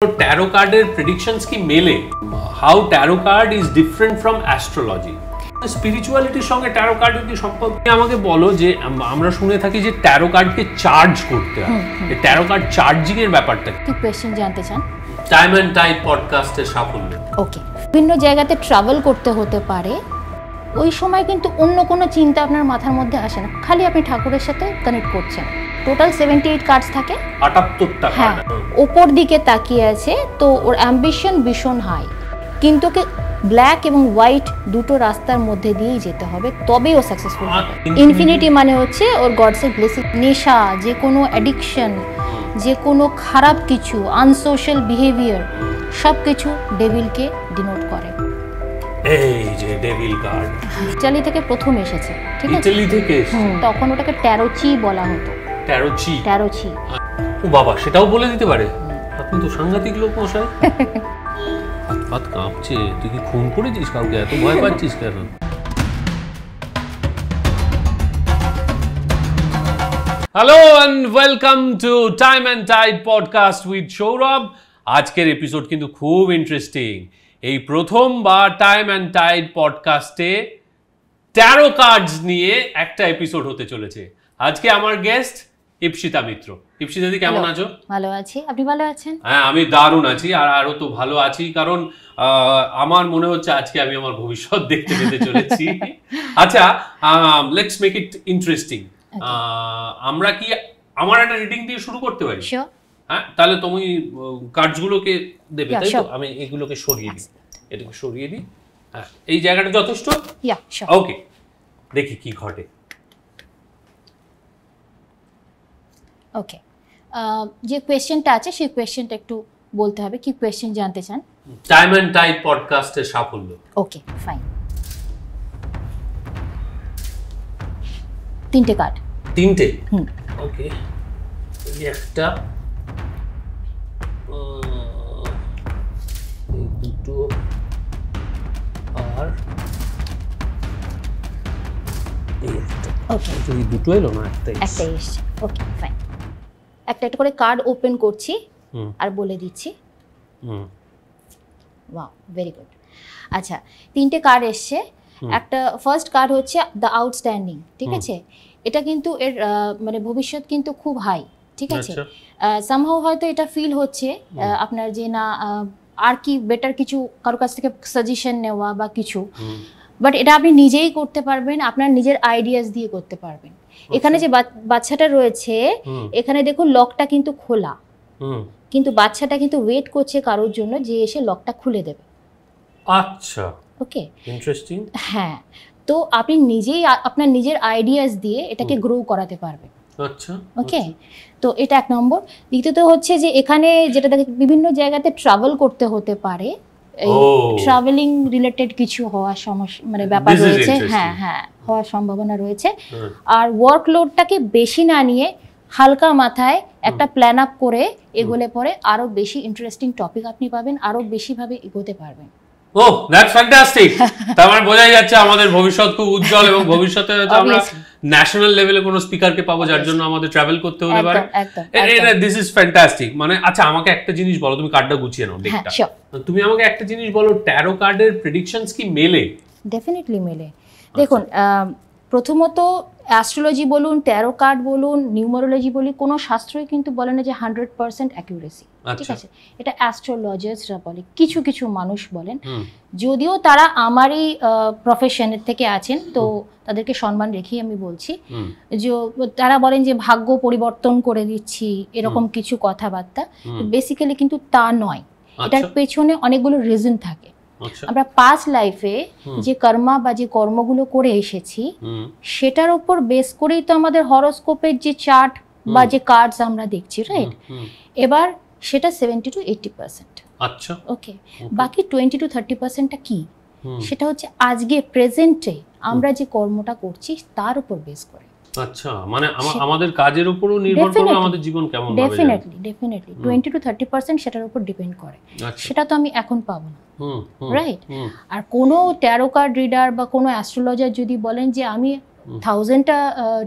Tarot कार्डের predictions কি মেলে? How tarot card is different from astrology. স্পিরিচুয়ালিটির সঙ্গে ট্যারো কার্ডের কি সম্পর্ক আমাকে বলো। যে আমরা শুনে থাকি যে ট্যারো কার্ডকে চার্জ করতে হয়, এই ট্যারো কার্ড চার্জিং এর ব্যাপারটা কি কোশ্চেন জানতে চান? টাইম এন্ড টাইড পডকাস্টের সাফল্য। ওকে, বিভিন্ন জায়গাতে ট্রাভেল করতে হতে পারে, ওই সময় কিন্তু অন্য কোনো চিন্তা আপনার মাথার মধ্যে আসে না, খালি আপনি ঠাকুরের সাথে কানেক্ট করছেন। টোটাল 78 কার্ডস থাকে, 78টা হ্যাঁ, উপর দিকে তাকিয়ে আছে, তো ওর অ্যাম্বিশন ভীষণ হাই, কিন্তু ওকে ব্ল্যাক এবং হোয়াইট দুটো রাস্তার মধ্যে দিয়েই যেতে হবে, তবেই ও সাকসেসফুল হবে। ইনফিনিটি মানে হচ্ছে ওর গডসের ব্লেসিং। নেশা, যে কোনো অ্যাডিকশন, যে কোনো খারাপ কিছু, আনসোশ্যাল বিহেভিয়ার, সব কিছু ডেভিলকে ডিনোট করে। এই যে ডেভিল কার্ড ইতালি থেকে প্রথম এসেছে, ঠিক আছে? ইতালি থেকে তখন ওটাকে ট্যারোচি বলা হতো। ট্যারোচি, ট্যারোচি। ও বাবা, সেটাও বলে দিতে পারে? আপনি তো সাংঘাতিক লোক মশাই। হাত পাত কাঁপছে। তুই কি খুন করেছিস কাউকে? এত ভয় পাচ্ছিস কেন? Hello and welcome to Time and Tide podcast with Sourav. আজকের এপিসোড কিন্তু খুব ইন্টারেস্টিং। এই প্রথমবার টাইম এন্ড টাইড পডকাস্টে ট্যারো কার্ডস নিয়ে একটা এপিসোড হতে চলেছে। আজকে আমার গেস্ট ইপসিতা মিত্র। ইপসিতা দি, কেমন আছো? ভালো আছি, আপনি ভালো আছেন? হ্যাঁ, আমি দারুণ আছি, আর আরো তো ভালো আছি, কারণ আমার মনে হচ্ছে আজকে আমি আমার ভবিষ্যৎ দেখতে পেতে চলেছি। আচ্ছা, লেটস মেক ইট ইন্টারেস্টিং। আমরা কি আমার একটা রিডিং দিয়ে শুরু করতে পারি? হ্যাঁ, তাহলে তুমি কার্ডসগুলোকে দেবে, তাই তো? আমি এগুলোকে সরিয়ে দিই, এটাকে সরিয়ে দিই। হ্যাঁ, এই জায়গাটা যথেষ্ট? ওকে, দেখি কি ঘটে। ওকে, যে কোয়েশ্চেনটা আছে সেই কোয়েশ্চেনটা একটু বলতে হবে। কি কোয়েশ্চেন জানতে চান? টাইম এন্ড টাইড পডকাস্টের সাফল্য। ওকে, ফাইন। তিনটে কার্ড। তিনটে? ওকে, এই একটা, এই দুটো, আর এই একটা। ওকে, এই দুটো এলো না, একটাই এসছে। ওকে, ফাইন। একটা একটা করে কার্ড ওপেন করছি আর বলে দিচ্ছি। Wow, very good. আচ্ছা, তিনটে কার্ড এসছে। একটা ফার্স্ট কার্ড হচ্ছে দ্য আউটস্ট্যান্ডিং, ঠিক আছে? এটা কিন্তু এর মানে ভবিষ্যৎ কিন্তু খুব হাই, ঠিক আছে? সামহাউ হয়তো এটা ফিল হচ্ছে আপনার যে না আর কি বেটার কিছু কারো কাছ থেকে সাজেশন নেওয়া বা কিছু, বাট এটা আপনি নিজেই করতে পারবেন, আপনার নিজের আইডিয়াস দিয়ে করতে পারবেন। এখানে যে বাচ্চাটা রয়েছে, এখানে দেখুন লকটা কিন্তু খোলা, কিন্তু বাচ্চাটা কিন্তু ওয়েট করছে কারোর জন্য যে এসে লকটা খুলে দেবে। আচ্ছা, ওকে, ইন্টারেস্টিং। হ্যাঁ, তো আপনি নিজেই আপনার নিজের আইডিয়াস দিয়ে এটাকে গ্রো করাতে পারবেন। আচ্ছা, ওকে, তো এটা এক নম্বর। দ্বিতীয়ত হচ্ছে যে এখানে যেটা দেখে বিভিন্ন জায়গাতে ট্রাভেল করতে হতে পারে, এই ট্রাভেলিং রিলেটেড কিছু হওয়ার সমস্যা মানে ব্যাপার রয়েছে। হ্যাঁ হ্যাঁ, হওয়ার সম্ভাবনা রয়েছে। আর ওয়ার্কলোডটাকে বেশি না নিয়ে হালকা মাথায় একটা প্ল্যান আপ করে এগোলে পরে আরো বেশি ইন্টারেস্টিং টপিক আপনি পাবেন, আরো বেশি ভাবে এগোতে পারবেন। ওহ, দ্যাটস ফ্যান্টাস্টিক। তার মানে বোঝাই যাচ্ছে আমাদের ভবিষ্যৎ খুব উজ্জ্বল, এবং ভবিষ্যতে হয়তো আমরা ন্যাশনাল লেভেলে কোনো স্পিকারকে পাবো, যার জন্য আমাদের ট্রাভেল করতে হতে পারে। This is fantastic. মানে আচ্ছা, আমাকে একটা জিনিস বলো, তুমি কার্ডটা গুছিয়ে নাও ডেকটা। তুমি আমাকে একটা জিনিস বলো, ট্যারো কার্ডের প্রেডিকশনস কি মেলে? ডেফিনেটলি মেলে। দেখুন, প্রথমত অ্যাস্ট্রোলজি বলুন, ট্যারো কার্ড বলুন, নিউমারোলজি বলি, কোনো শাস্ত্রই কিন্তু বলে না যে 100% অ্যাকিউরেসি, ঠিক আছে? এটা অ্যাস্ট্রোলজার্সরা বলে, কিছু কিছু মানুষ বলেন, যদিও তারা আমারই প্রফেশনের থেকে আছেন, তো তাদেরকে সম্মান রেখেই আমি বলছি যে তারা বলেন যে ভাগ্য পরিবর্তন করে দিচ্ছি, এরকম কিছু কথাবার্তা। বেসিক্যালি কিন্তু তা নয়, এটার পেছনে অনেকগুলো রিজন থাকে। আমরা পাস্ট লাইফে যে কর্মা বা যে কর্মগুলো করে এসেছি সেটার উপর বেস করেই তো আমাদের হরোস্কোপের যে চার্ট বা যে কার্ডস আমরা দেখছি, রাইট? এবার সেটা 70 to 80%। আচ্ছা, ওকে, বাকি 20 to 30%টা কি? সেটা হচ্ছে আজকে প্রেজেন্টে আমরা যে কর্মটা করছি তার উপর বেস করে। আচ্ছা, মানে আমাদের কাজের উপরও নির্ভর করে আমাদের জীবন কেমন হবে। ডেফিনেটলি 20 to 30% সেটার উপর ডিপেন্ড করে। সেটা তো আমি এখন পাবো না, রাইট? আর কোনো ট্যারো কার্ড রিডার বা কোনো অ্যাস্ট্রোলজার যদি বলেন যে আমি 1000টা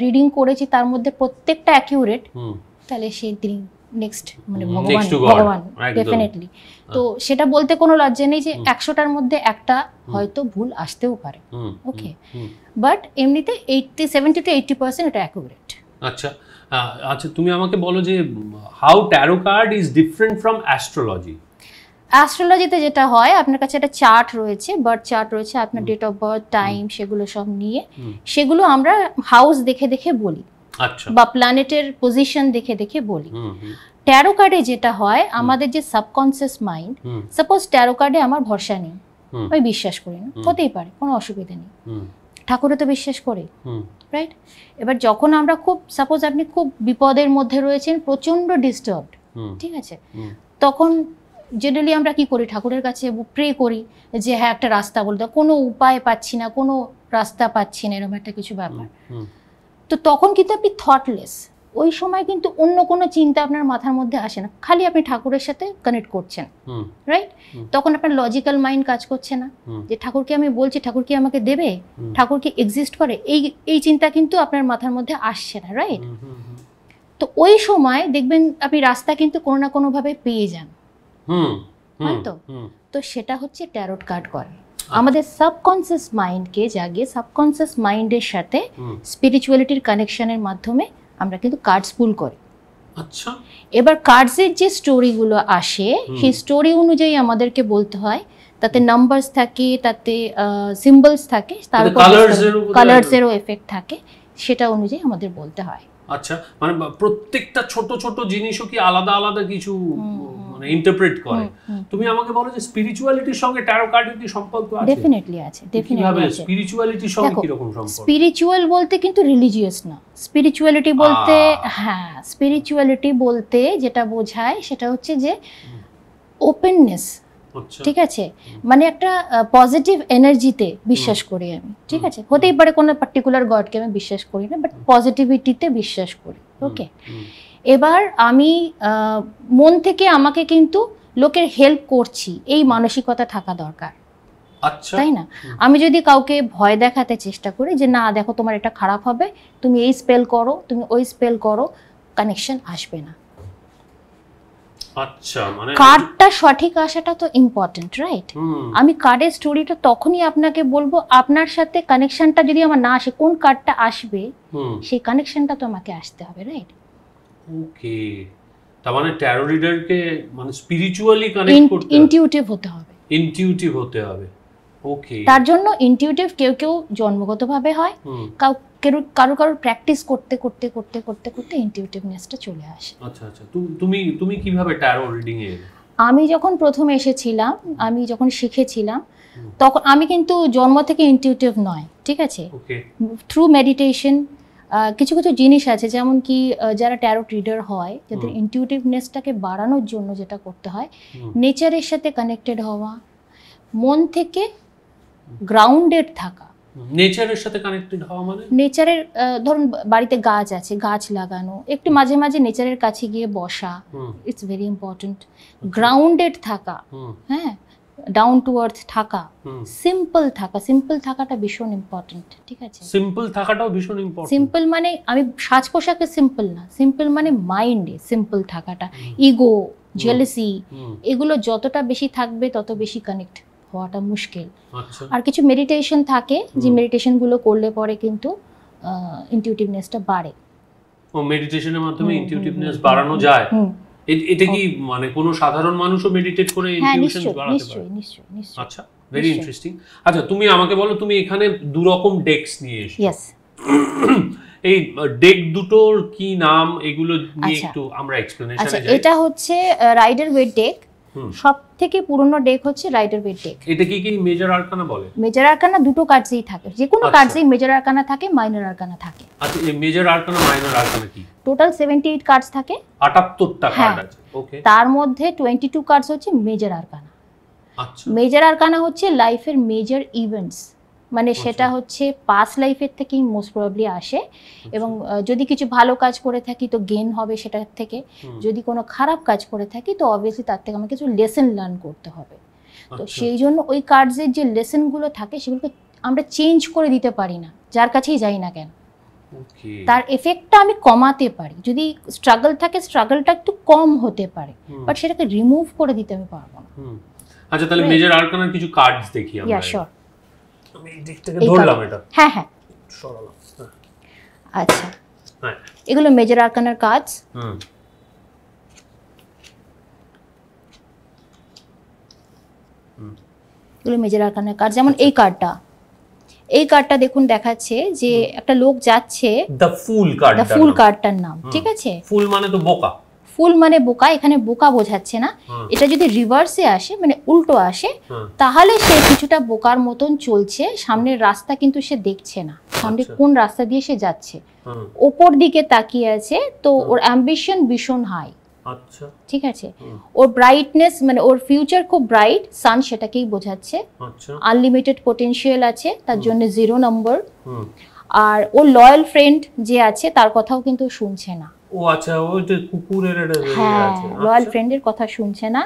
রিডিং করেছি, তার মধ্যে প্রত্যেকটা অ্যাকিউরেট, তাহলে তিনি নেক্সট মানে Next to God, ভগবান একদম। ডেফিনেটলি। তো সেটা বলতে কোনো লজ্জা নেই যে 100টার মধ্যে একটা হয়তো ভুল আসতেও পারে, ওকে, বাট এমনিতে 70 to 80% এটা অ্যাকুরেট। আচ্ছা আচ্ছা, তুমি আমাকে বলো যে how tarot card is different from astrology. অ্যাস্ট্রোলজিতে যেটা হয়, আপনার কাছে একটা চার্ট রয়েছে, বার্থ চার্ট রয়েছে, আপনার ডেট অফ বার্থ, টাইম, সেগুলো সব নিয়ে, সেগুলো আমরা হাউস দেখে দেখে বলি, আচ্ছা, বা প্ল্যানেটের পজিশন দেখে দেখে বলি। ট্যারো কার্ডে যেটা হয়, আমাদের যে সাবকনসিয়াস মাইন্ড, সাপোজ ট্যারো কার্ডে আমার ভরসা নেই, আমি বিশ্বাস করি না, হতেই পারে, কোনো অসুবিধা নেই, ঠাকুরে তো বিশ্বাস করি, রাইট? এবার যখন আমরা খুব, সাপোজ আপনি খুব বিপদের মধ্যে রয়েছেন, প্রচন্ড ডিস্টার্বড, ঠিক আছে, তখন জেনারেলি আমরা কি করি, ঠাকুরের কাছে প্রে করি যে হ্যাঁ একটা রাস্তা বলে দাও, কোনো উপায় পাচ্ছি না, কোনো রাস্তা পাচ্ছি না, এরকম একটা কিছু ব্যাপার। তো তখন কিন্তু আপনি থটলেস, ওই সময় কিন্তু অন্য কোনো চিন্তা আপনার মাথার মধ্যে আসে না, খালি আপনি ঠাকুরের সাথে কানেক্ট করছেন, রাইট? তখন আপনার লজিক্যাল মাইন্ড কাজ করছে না যে ঠাকুরকে আমি বলছি, ঠাকুর কি আমাকে দেবে, ঠাকুর কি এক্সিস্ট করে, এই চিন্তা কিন্তু আপনার মাথার মধ্যে আসছে না, রাইট? তো ওই সময় দেখবেন আপনি রাস্তা কিন্তু কোনো না কোনোভাবে পেয়ে যান, হয়তো। তো সেটা হচ্ছে ট্যারোট কার্ড করে, আমাদের সাবকনসিয়াস মাইন্ডকে জাগিয়ে সাবকনসিয়াস মাইন্ডের সাথে স্পিরিচুয়ালিটির কানেকশনের মাধ্যমে আমরা কিন্তু কার্ডস পুল করি। আচ্ছা, এবার কার্ডসের যে স্টোরিগুলো আসে, সেই স্টোরি অনুযায়ী আমাদেরকে বলতে হয়, তাতে নাম্বারস থাকে, তাতে সিম্বলস থাকে, তার উপর কালারসেরও এফেক্ট থাকে, সেটা অনুযায়ী আমাদের বলতে হয়। আচ্ছা, মানে প্রত্যেকটা ছোট ছোট জিনিসও কি আলাদা আলাদা কিছু মানে ইন্টারপ্রেট করে? তুমি আমাকে বলো যে স্পিরিচুয়ালিটির সঙ্গে ট্যারো কার্ডের কি সম্পর্ক আছে? ডেফিনেটলি আছে, ডেফিনেটলি আছে। স্পিরিচুয়ালিটির সঙ্গে কি রকম সম্পর্ক? স্পিরিচুয়াল বলতে কিন্তু রিলিজিয়াস না, স্পিরিচুয়ালিটি বলতে, হ্যাঁ, স্পিরিচুয়ালিটি বলতে যেটা বোঝায় সেটা হচ্ছে যে ওপেননেস, ঠিক আছে, মানে একটা পজিটিভ এনার্জিতে বিশ্বাস করি আমি, ঠিক আছে, হতেই পারে কোনো পার্টিকুলার গডকে আমি বিশ্বাস করি না, বাট পজিটিভিটিতে বিশ্বাস করি, ওকে। এবার আমি মন থেকে আমাকে কিন্তু লোকের হেল্প করছি, এই মানসিকতা থাকা দরকার, আচ্ছা, তাই না? আমি যদি কাউকে ভয় দেখাতে চেষ্টা করি যে না দেখো তোমার এটা খারাপ হবে, তুমি এই স্পেল করো, তুমি ওই স্পেল করো, কানেকশন আসবে না। আচ্ছা, মানে কার্ডটা সঠিক আসাটা তো ইম্পর্টেন্ট, রাইট? আমি কার্ডের স্টোরিটা তখনই আপনাকে বলবো, আপনার সাথে কানেকশনটা যদি আমার না আসে, কোন কার্ডটা আসবে সেই কানেকশনটা তো আমাকে আসতে হবে, রাইট? ওকে, তার মানে ট্যারো রিডারকে মানে স্পিরিচুয়ালি কানেক্ট করতে হবে, ইনটিউটিভ হতে হবে, ইনটিউটিভ হতে হবে, ওকে। তার জন্য ইনটিউটিভ কেউ কেউ জন্মগতভাবে হয়, কারো প্র্যাকটিস করতে করতে করতে করতে করতে ইনটিউটিভনেসটা চলে আসে। আচ্ছা আচ্ছা, তুমি কিভাবে ট্যারো রিডিং এ? আমি যখন প্রথম এসেছিলাম, আমি যখন শিখেছিলাম, তখন আমি কিন্তু জন্ম থেকে ইনটিউটিভ নয়, ঠিক আছে, থ্রু মেডিটেশন কিছু কিছু জিনিস আছে, যেমন কি যারা ট্যারো রিডার হয়, যাদের ইনটিউটিভনেসটাকে বাড়ানোর জন্য যেটা করতে হয়, নেচারের সাথে কানেক্টেড হওয়া, মন থেকে গ্রাউন্ডেড থাকা। নেচারের সাথে কানেক্টেড হওয়া মানে? নেচারের, ধরুন বাড়িতে গাছ আছে, গাছ লাগানো, একটু মাঝে মাঝে নেচারের কাছে গিয়ে বসা, ইটস ভেরি ইম্পর্টেন্ট। গ্রাউন্ডেড থাকা, হ্যাঁ, ডাউন টু আর্থ থাকা, সিম্পল থাকা, সিম্পল থাকাটা ভীষণ ইম্পর্টেন্ট, ঠিক আছে? সিম্পল থাকাটাও ভীষণ ইম্পর্টেন্ট। সিম্পল মানে আমি সাজ পোশাকে সিম্পল না, সিম্পল মানে মাইন্ডে সিম্পল থাকাটা। ইগো, জেলাসি, এগুলো যতটা বেশি থাকবে তত বেশি কানেক্ট হওয়াটা মুশকিল। আর কিছু মেডিটেশন থাকে, যে মেডিটেশন গুলো করলে পরে কিন্তু ইনটিউটিভনেসটা বাড়ে। ও, মেডিটেশনের মাধ্যমে ইনটিউটিভনেস বাড়ানো যায়? এটা কি মানে কোনো সাধারণ মানুষও মেডিটেট করে ইনটিউশন বাড়াতে পারে? নিশ্চয়ই নিশ্চয়ই নিশ্চয়ই। আচ্ছা, ভেরি ইন্টারেস্টিং। আচ্ছা, তুমি আমাকে বলো, তুমি এখানে দু রকম ডেকস নিয়ে এসেছো। ইয়েস। এই ডেক দুটোর কি নাম, এগুলো নিয়ে একটু আমরা এক্সপ্লেনেশনে যাই। আচ্ছা, এটা হচ্ছে রাইডার ওয়েট ডেক। সবথেকে পুরনো ডেক হচ্ছে রাইডার ওয়েট ডেক। এটা কি মেজর আরকানা বলে? মেজর আরকানা দুটো কার্ডসই থাকে, যে কোনো কার্ডসই মেজর আরকানা থাকে, মাইনর আরকানা থাকে। আচ্ছা, এই মেজর আরকানা মাইনর আরকানা কি? টোটাল 78 কার্ডস থাকে, 78টা কার্ড আছে, ওকে। তার মধ্যে 22 কার্ডস হচ্ছে মেজর আরকানা। আচ্ছা, মেজর আরকানা হচ্ছে লাইফের মেজর ইভেন্টস, মানে সেটা হচ্ছে পাস্ট লাইফের থেকেই মোস্ট প্রবাবলি আসে, এবং যদি কিছু ভালো কাজ করে থাকি তো গেইন হবে সেটার থেকে, যদি কোনো খারাপ কাজ করে থাকি তো অবভিয়াসলি তার থেকে আমাকে কিছু লেসন লার্ন করতে হবে। তো সেই জন্য ওই কার্ডসের যে লেসনগুলো থাকে সেগুলোকে আমরা চেঞ্জ করে দিতে পারি না, যার কাছেই যাই না কেন। ওকে তার এফেক্টটা আমি কমাতে পারি। যদি স্ট্রাগল থাকে, স্ট্রাগলটা একটু কম হতে পারে, বাট সেটাকে রিমুভ করে দিতে আমি পারবো না। আচ্ছা, তাহলে মেজর আর্কানার কিছু কার্ডস দেখি আমরা। Yeah sure. আমি এই দিক থেকে ধরলাম এটা। হ্যাঁ হ্যাঁ সরালাম। আচ্ছা, হ্যাঁ, এগুলো মেজর আর্কানার কার্ডস। এগুলো মেজর আর্কানার কার্ড। যেমন এই কার্ডটা, এই কার্ডটা দেখুন দেখাচ্ছে যে একটা লোক যাচ্ছে, দ্য ফুল কার্ড, দ্য ফুল কার্ডটার নাম, ঠিক আছে? ফুল মানে তো বোকা, ফুল মানে বোকা, এখানে বোকা বোঝাচ্ছে না। এটা যদি রিভার্সে আসে, মানে উল্টো আসে, তাহলে সে কিছুটা বোকার মতন চলছে, সামনের রাস্তা কিন্তু সে দেখছে না, সামনে কোন রাস্তা দিয়ে সে যাচ্ছে, ওপর দিকে তাকিয়ে আছে। তো ওর অ্যাম্বিশন ভীষণ হাই, আচ্ছা ঠিক আছে? ওর ব্রাইটনেস মানে ওর ফিউচার খুব ব্রাইট, সান সেটাকেই বোঝাচ্ছে। আচ্ছা, আনলিমিটেড পটেনশিয়াল আছে, তার জন্য 0 নম্বর। আর ওর লয়াল ফ্রেন্ড যে আছে তার কথাও কিন্তু শুনছে না। ও আচ্ছা, ওই যে কুকুরের এটা হ্যাঁ, আছে, লয়াল ফ্রেন্ডের কথা শুনছে না।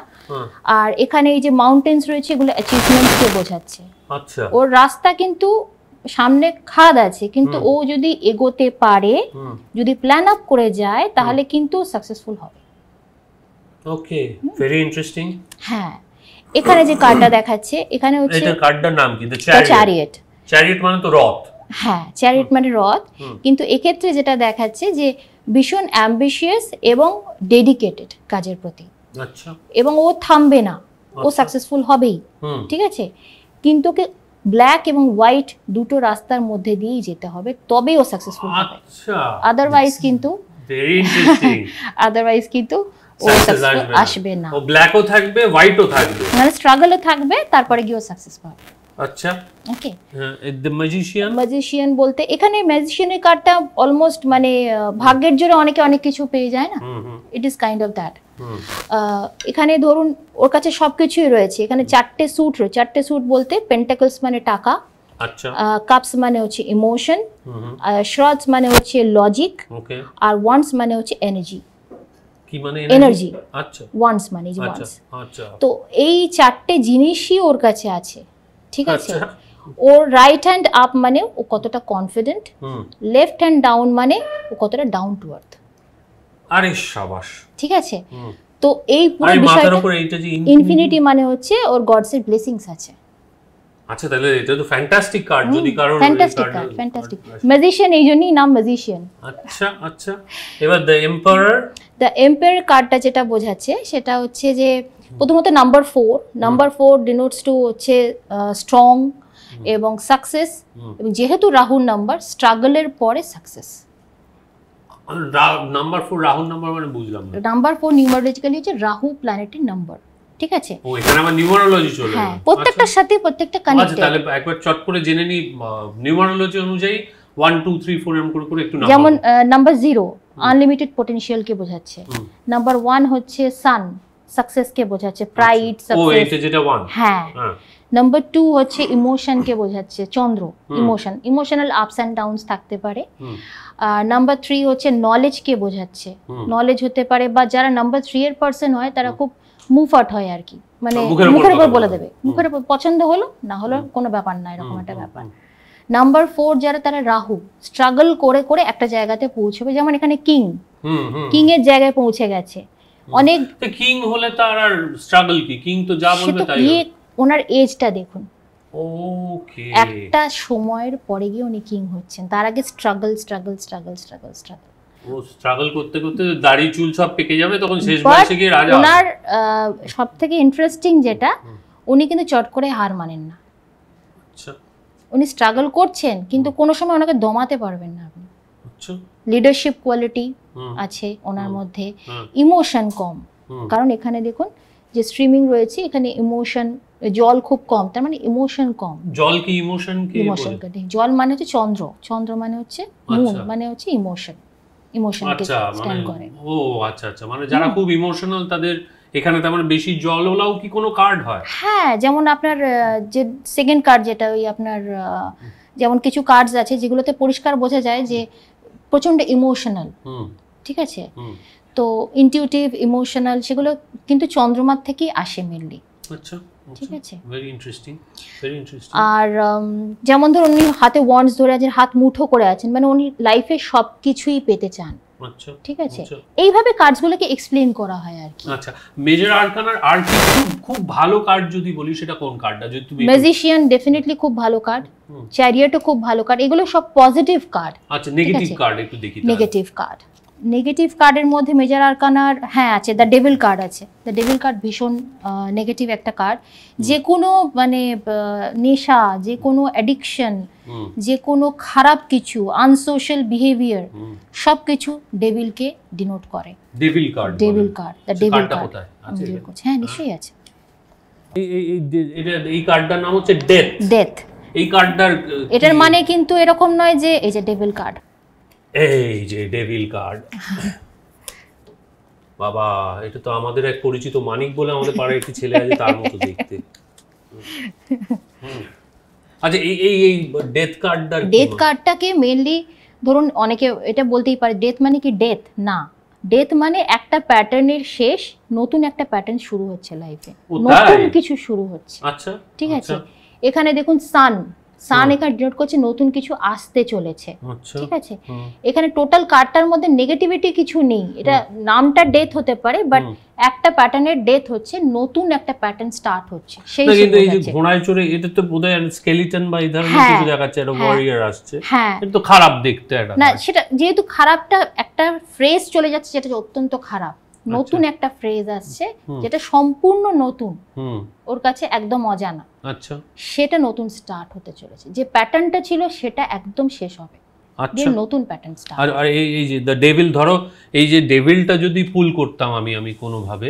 আর এখানে এই যে মাউন্টেন্স রয়েছে, এগুলো অ্যাচিভমেন্টকে বোঝাচ্ছে। আচ্ছা, ওর রাস্তা কিন্তু সামনে খাদ আছে, কিন্তু ও যদি এগোতে পারে, যদি প্ল্যান আপ করে যায়, তাহলে কিন্তু সাকসেসফুল হবে। ওকে, ভেরি ইন্টারেস্টিং। হ্যাঁ, এখানে যে কার্ডটা দেখাচ্ছে, এখানে হচ্ছে এটা কার্ডটার নাম কি? The chariot. চ্যারিয়ট মানে তো রথ। হ্যাঁ, চ্যারিয়ট মানে রথ। কিন্তু এক্ষেত্রে যেটা দেখাচ্ছে যে ভীষণ অ্যাম্বিশিয়াস এবং ডেডিকেটেড কাজের প্রতি। আচ্ছা, এবং ও থামবে না, ও সাকসেসফুল হবেই, ঠিক আছে? কিন্তু ওকে ব্ল্যাক এবং হোয়াইট দুটো রাস্তার মধ্যে দিয়েই যেতে হবে, তবেই ও সাকসেসফুল হবে। আচ্ছা, আদারওয়াইজ কিন্তু ভেরি ইন্টারেস্টিং। আদারওয়াইজ কিন্তু ও সাকসেসফুল আসবে না। ও ব্ল্যাকও থাকবে, হোয়াইটও থাকবে, মানে স্ট্রাগলও থাকবে, তারপরে গিয়ে ও সাকসেস পাবে। আচ্ছা, ওকে। The magician. ম্যাজিশিয়ান বলতে এখানে ম্যাজিশিয়ানের কার্ডটা অলমোস্ট মানে ভাগ্যের জোরে অনেকে অনেক কিছু পেয়ে যায় না, it is kind of that. এখানে ধরুন ওর কাছে সবকিছুই রয়েছে। এখানে 4টে স্যুট রয়েছে। 4টে স্যুট বলতে পেন্টাকলস মানে টাকা, আচ্ছা, কাপস মানে হচ্ছে ইমোশন, শ্রডস মানে হচ্ছে লজিক, ওকে, আর ওয়ান্স মানে হচ্ছে এনার্জি। কি মানে? এনার্জি। আচ্ছা, ওয়ান্স মানে যে আচ্ছা, ওয়ান্স। আচ্ছা, তো এই 4টে জিনিসই ওর কাছে আছে, ঠিক আছে? আচ্ছা, ওর রাইট হ্যান্ড আপ মানে ও কতটা কনফিডেন্ট, লেফট হ্যান্ড ডাউন মানে ও কতটা ডাউন টু আর্থ। আরে শাবাশ, ঠিক আছে? তো এই পুরো আরে মাথার বিষয়টা, উপর এইটা যে ইনফিনিটি মানে হচ্ছে ওর গডস এর ব্লেসিংস আছে। আচ্ছা, তাহলে এটা তো ফ্যান্টাস্টিক কার্ড। যদি কারণ ফ্যান্টাস্টিক কার্ড, ফ্যান্টাস্টিক। ম্যাজিশিয়ান এই জন্যই নাম ম্যাজিশিয়ান। আচ্ছা, আচ্ছা, এবার দ্য এম্পারার। দ্য এম্পায়ার কার্ডটা যেটা বোঝাচ্ছে সেটা হচ্ছে যে প্রথমত নাম্বার 4, নাম্বার 4 ডিনোটস টু হচ্ছে স্ট্রং এবং সাকসেস। এবং যেহেতু রাহুর নাম্বার, স্ট্রাগলের পরে সাকসেস। নাম্বার 4 রাহুল নাম্বার মানে বুঝলাম না। নাম্বার 4 নিউমারোলজিক্যালি হচ্ছে রাহু প্ল্যানেটের নাম্বার, ঠিক আছে? ও, এখানে আমার নিউমারোলজি চলে হ্যাঁ, গেল। প্রত্যেকটার সাথে প্রত্যেকটা আচ্ছা, কানেক্টেড। তাহলে একবার চট করে জেনে নি নিউমারোলজি অনুযায়ী 1 2 3 4 এরকম করে একটু নাম। যেমন নাম্বার 0 আনলিমিটেড পটেনশিয়াল কে বোঝাচ্ছে। নাম্বার 1 হচ্ছে সান, সাকসেস কে বোঝাচ্ছে, প্রাইড, ও সাকসেস। এটা যেটা 1। হ্যাঁ। নাম্বার 2 হচ্ছে ইমোশন কে বোঝাচ্ছে, চন্দ্র, emotion, emotional ups and downs থাকতে পারে। নাম্বার 3 হচ্ছে নলেজ কে বোঝাচ্ছে, নলেজ হতে পারে, বা যারা নাম্বার 3 এর পার্সন হয় তারা খুব মুভআউট হয় আর কি, মানে মুখের উপর বলে দেবে, মুখের উপর পছন্দ হলো না হলো কোনো ব্যাপার না, এরকম একটা ব্যাপার। নাম্বার 4 যারা, তারা রাহু, স্ট্রাগল করে করে একটা জায়গাতে পৌঁছবে। যেমন এখানে কিং, কিং এর জায়গায় পৌঁছে গেছে। অনেক কিং হলে তার আর স্ট্রাগল কি? কিং তো যা বলবে তাই হবে। ওনার এজটা দেখুন, ওকে, একটা সময়ের পরে গিয়ে উনি কিং হচ্ছেন, তার আগে struggle struggle struggle struggle struggle. ও স্ট্রাগল করতে করতে দাড়ি চুল সব পেকে যাবে, তখন শেষ বয়সে গিয়ে রাজা। ওনার সবথেকে ইন্টারেস্টিং যেটা, উনি কিন্তু চট করে হার মানেন না। আচ্ছা, উনি স্ট্রাগল করছেন, কিন্তু কোনো সময় ওনাকে দমাতে পারবেন না আপনি। আচ্ছা, লিডারশিপ কোয়ালিটি আছে ওনার মধ্যে, ইমোশন কম। কারণ এখানে দেখুন যে স্ট্রিমিং রয়েছে, এখানে ইমোশন, জল খুব কম, তার মানে ইমোশন কম। জল কি ইমোশন কি? ইমোশন কাটে। জল মানে হচ্ছে চন্দ্র, চন্দ্র মানে হচ্ছে মুন, মানে হচ্ছে ইমোশন, ইমোশনকে স্ট্যান্ড করে। ও আচ্ছা, আচ্ছা, মানে যারা খুব ইমোশনাল তাদের এখানে তেমন বেশি জলওয়ালাও কি কোনো কার্ড হয়? হ্যাঁ, যেমন আপনার যে সেকেন্ড কার্ড যেটা, ওই আপনার যেমন কিছু কার্ডস আছে যেগুলোতে পরিষ্কার বোঝা যায় যে প্রচন্ড ইমোশনাল, ঠিক আছে? তো ইনটিউটিভ, ইমোশনাল, সেগুলো কিন্তু চন্দ্রমার থেকেই আসে মেনলি। আচ্ছা, ঠিক আছে। Very interesting, very interesting. আর যেমন ধরুন উনি হাতে ওয়ান্ডস ধরে আছেন, হাত মুঠো করে আছেন, মানে উনি লাইফে সবকিছুই পেতে চান। আচ্ছা, ঠিক আছে, এইভাবে কার্ডসগুলোকে এক্সপ্লেইন করা হয় আর কি। আচ্ছা, মেজর আরকানার আর কি খুব ভালো কার্ড যদি বলি সেটা কোন কার্ডটা যদি তুমি? ম্যাজিশিয়ান ডেফিনেটলি খুব ভালো কার্ড, চ্যারিয়টও খুব ভালো কার্ড, এগুলো সব পজিটিভ কার্ড। আচ্ছা, নেগেটিভ কার্ড একটু দেখি। নেগেটিভ কার্ড, নেগেটিভ কার্ডের মধ্যে মেজর আরকানার হ্যাঁ আছে, দ্য ডেভিল কার্ড আছে। দ্য ডেভিল কার্ড ভীষণ নেগেটিভ একটা কার্ড। যে কোনো মানে নেশা, যে কোনো অ্যাডিকশন, যে কোনো খারাপ কিছু, আনসোশ্যাল বিহেভিয়ার, সব কিছু ডেভিলকে ডিনোট করে। Devil card, devil card, the devil card. হ্যাঁ নিশ্চয়ই আছে। এই কার্ডটার নাম হচ্ছে ডেথ। ডেথ, এই কার্ডটার এটার মানে কিন্তু এরকম নয় যে এই যে ডেভিল কার্ড, এই যে ডেভিল কার্ড, বাবা এটা তো আমাদের এক পরিচিত মানিক বলে আমাদের পাড়ায় একটি ছেলে আছে, তার মতো দেখতে। আচ্ছা, এই ডেথ কার্ডটার, ডেথ কার্ডটাকে মেইনলি ধরুন অনেকে এটা বলতেই পারে ডেথ মানে কি ডেথ না, ডেথ মানে একটা প্যাটার্নের শেষ, নতুন একটা প্যাটার্ন শুরু হচ্ছে লাইফে, নতুন কিছু শুরু হচ্ছে। আচ্ছা, ঠিক আছে। এখানে দেখুন সান এখানে ডিনোট করছে নতুন কিছু আসতে চলেছে। ঠিক আছে, এখানে টোটাল কার্ডটার মধ্যে নেগেটিভিটি কিছু নেই, এটা নামটা ডেথ হতে পারে বাট একটা প্যাটার্নের ডেথ হচ্ছে, নতুন একটা প্যাটার্ন স্টার্ট হচ্ছে। সেই কিন্তু এই যে ঘোড়ায় চড়ে এটা তো বোধহয় স্কেলিটন বা এই ধরনের কিছু দেখাচ্ছে, একটা ওয়ারিয়র আসছে, এটা তো খারাপ দেখতে একটা না, সেটা যেহেতু খারাপটা একটা ফ্রেজ চলে যাচ্ছে যেটা অত্যন্ত খারাপ, নতুন একটা ফ্রেজ আসছে যেটা সম্পূর্ণ নতুন, ওর কাছে একদম অজানা। আচ্ছা, সেটা নতুন স্টার্ট হতে চলেছে, যে প্যাটার্নটা ছিল সেটা একদম শেষ হবে। আচ্ছা, নতুন প্যাটার্ন স্টার্ট। আর এই যে দ্য ডেভিল, ধরো এই যে ডেভিলটা যদি পুল করতাম আমি কোনো ভাবে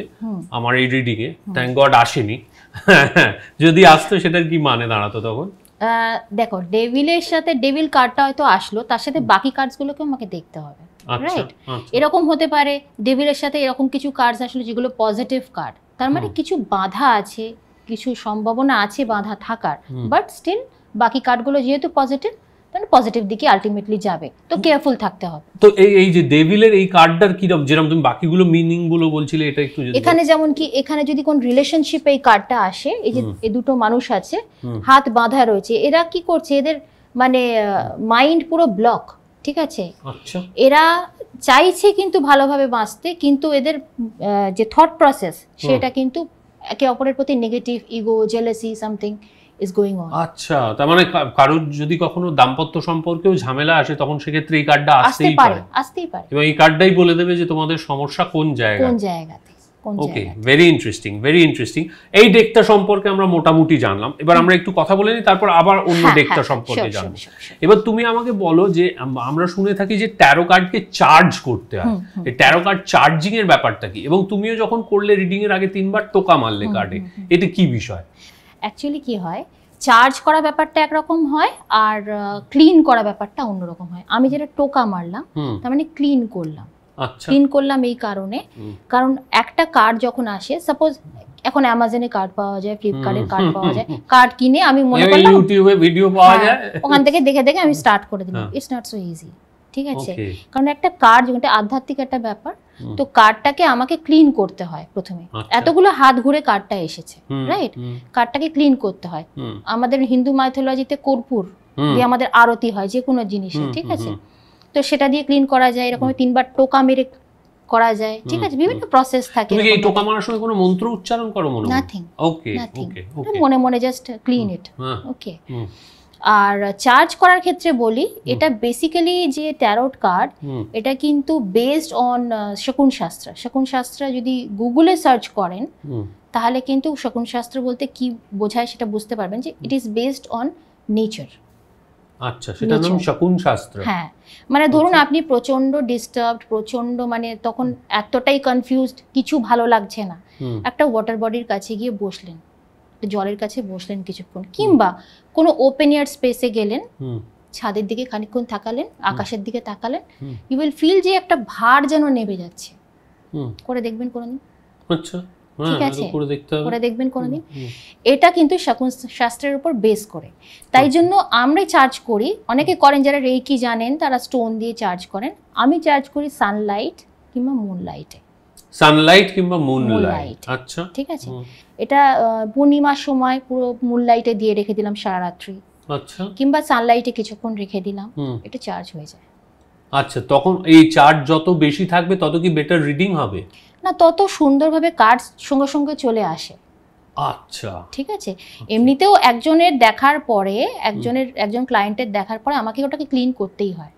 আমার এই রিডিং এ, থ্যাঙ্ক গড আসেনি, যদি আসতো সেটার কি মানে দাঁড়াতো তখন? দেখো ডেভিলের সাথে ডেভিল কার্ডটা হয়তো আসলো, তার সাথে বাকি কার্ডসগুলোকে আমাকে দেখতে হবে, রাইট? এরকম হতে পারে ডেভিলের সাথে এরকম কিছু কার্ডস আসলে যেগুলো পজিটিভ কার্ড, তার মানে কিছু বাধা আছে, কিছু সম্ভাবনা আছে বাধা থাকার, বাট স্টিল বাকি কার্ডগুলো যেহেতু পজিটিভ, তাহলে পজিটিভ দিকে আলটিমেটলি যাবে, তো কেয়ারফুল থাকতে হবে। তো এই যে ডেভিলের এই কার্ডটার কি যেরকম তুমি বাকিগুলো মিনিং গুলো বলছিলে, এটা একটু এখানে যেমন কি এখানে যদি কোন রিলেশনশিপে এই কার্ডটা আসে, এই যে এই দুটো মানুষ আছে হাত বাঁধা রয়েছে, এরা কি করছে, এদের মানে মাইন্ড পুরো ব্লক। ঠিক আছে, আচ্ছা, এরা চাইছে কিন্তু ভালোভাবে বাঁচতে, কিন্তু এদের যে থট প্রসেস সেটা কিন্তু একে অপরের প্রতি negative, ego, jealousy something is going on. আচ্ছা, তার মানে কারোর যদি কখনো দাম্পত্য সম্পর্কেও ঝামেলা আসে তখন সেক্ষেত্রে এই কার্ডটা আসতেই পারে। এবং এই কার্ডটাই বলে দেবে যে তোমাদের সমস্যা কোন জায়গাতে। ওকে, ভেরি ইন্টারেস্টিং, ভেরি ইন্টারেস্টিং। এই ডেকটা সম্পর্কে আমরা মোটামুটি জানলাম, এবার আমরা একটু কথা বলে নিই, তারপর আবার অন্য ডেকটা সম্পর্কে জানবো। এবার তুমি আমাকে বলো যে আমরা শুনে থাকি যে ট্যারো কার্ডকে চার্জ করতে হয়, এই ট্যারো কার্ড চার্জিং এর ব্যাপারটা কি? এবং তুমিও যখন করলে রিডিং এর আগে 3 বার টোকা মারলে কার্ডে, এটা কি বিষয়? অ্যাকচুয়ালি কি হয়, চার্জ করা ব্যাপারটা একরকম হয় আর ক্লিন করা ব্যাপারটা অন্যরকম হয়। আমি যেটা টোকা মারলাম তার মানে ক্লিন করলাম। আচ্ছা, ক্লিন করলাম এই কারণে, কারণ একটা কার্ড যখন আসে, সাপোজ এখন অ্যামাজনে কার্ড পাওয়া যায়, ফ্লিপকার্টে কার্ড পাওয়া যায়, কার্ড কিনে আমি মনে করলাম ইউটিউবে ভিডিও পাওয়া যায়, ওখান থেকে দেখে দেখে আমি স্টার্ট করে দিলাম। It's not so easy. ঠিক আছে, কারণ একটা কার্ড যেটা আধ্যাত্মিক একটা ব্যাপার, তো কার্ডটাকে আমাকে ক্লিন করতে হয় প্রথমে। এতগুলো হাত ঘুরে কার্ডটা এসেছে, রাইট? কার্ডটাকে ক্লিন করতে হয়। আমাদের হিন্দু মাইথোলজিতে কর্পূর দিয়ে আমাদের আরতি হয় যে কোনো জিনিসে, ঠিক আছে, তো সেটা দিয়ে ক্লিন করা যায়। এরকম 3 বার টোকা মেরে করা যায়। ঠিক আছে, বিভিন্ন প্রসেস থাকে। তুমি এই টোকা মারার সময় কোনো মন্ত্র উচ্চারণ করো মনে? নাথিং। ওকে, ওকে, ওকে, মনে মনে জাস্ট ক্লিন ইট। ওকে। আর চার্জ করার ক্ষেত্রে বলি, এটা বেসিক্যালি যে ট্যারোট কার্ড, এটা কিন্তু বেসড অন শকুন শাস্ত্র। শকুন শাস্ত্র যদি গুগলে সার্চ করেন তাহলে কিন্তু শকুন শাস্ত্র বলতে কি বোঝায় সেটা বুঝতে পারবেন, যে it is based on nature. আচ্ছা, সেটা নাম শকুন শাস্ত্র। হ্যাঁ, মানে ধরুন আপনি প্রচন্ড ডিস্টার্বড, প্রচন্ড মানে তখন এতটাই কনফিউজড, কিছু ভালো লাগছে না, একটা ওয়াটার বডির কাছে গিয়ে বসলেন, জলের কাছে বসলেন কিছুক্ষণ, কিংবা কোনো ওপেন এয়ার স্পেসে গেলেন, ছাদের দিকে খানিকক্ষণ তাকালেন, আকাশের দিকে তাকালেন, ইউ উইল ফিল যে একটা ভার যেন নেমে যাচ্ছে। করে দেখবেন কোনোদিন। আচ্ছা, ঠিক আছে, করে দেখবেন কোনোদিন। এটা কিন্তু শকুন শাস্ত্রের উপর বেস করে, তাই জন্য আমরা চার্জ করি। অনেকে করেন যারা রেকি জানেন তারা স্টোন দিয়ে চার্জ করেন, আমি চার্জ করি সানলাইট কিংবা মুনলাইটে। সানলাইট কিংবা মুনলাইট। Moonlight। আচ্ছা, ঠিক আছে, এটা পূর্ণিমার সময় পুরো মুনলাইটে দিয়ে রেখে দিলাম সারা রাত্রি, আচ্ছা, কিংবা সানলাইটে কিছুক্ষণ রেখে দিলাম, এটা চার্জ হয়ে যায়। আচ্ছা, তখন এই চার্জ যত বেশি থাকবে তত কি বেটার রিডিং হবে? না, তত সুন্দরভাবে কার্ড সঙ্গে সঙ্গে চলে আসে। আচ্ছা, ঠিক আছে, এমনিতেও একজনের দেখার পরে, একজন ক্লায়েন্টের দেখার পরে আমাকে ওটাকে ক্লিন করতেই হয়,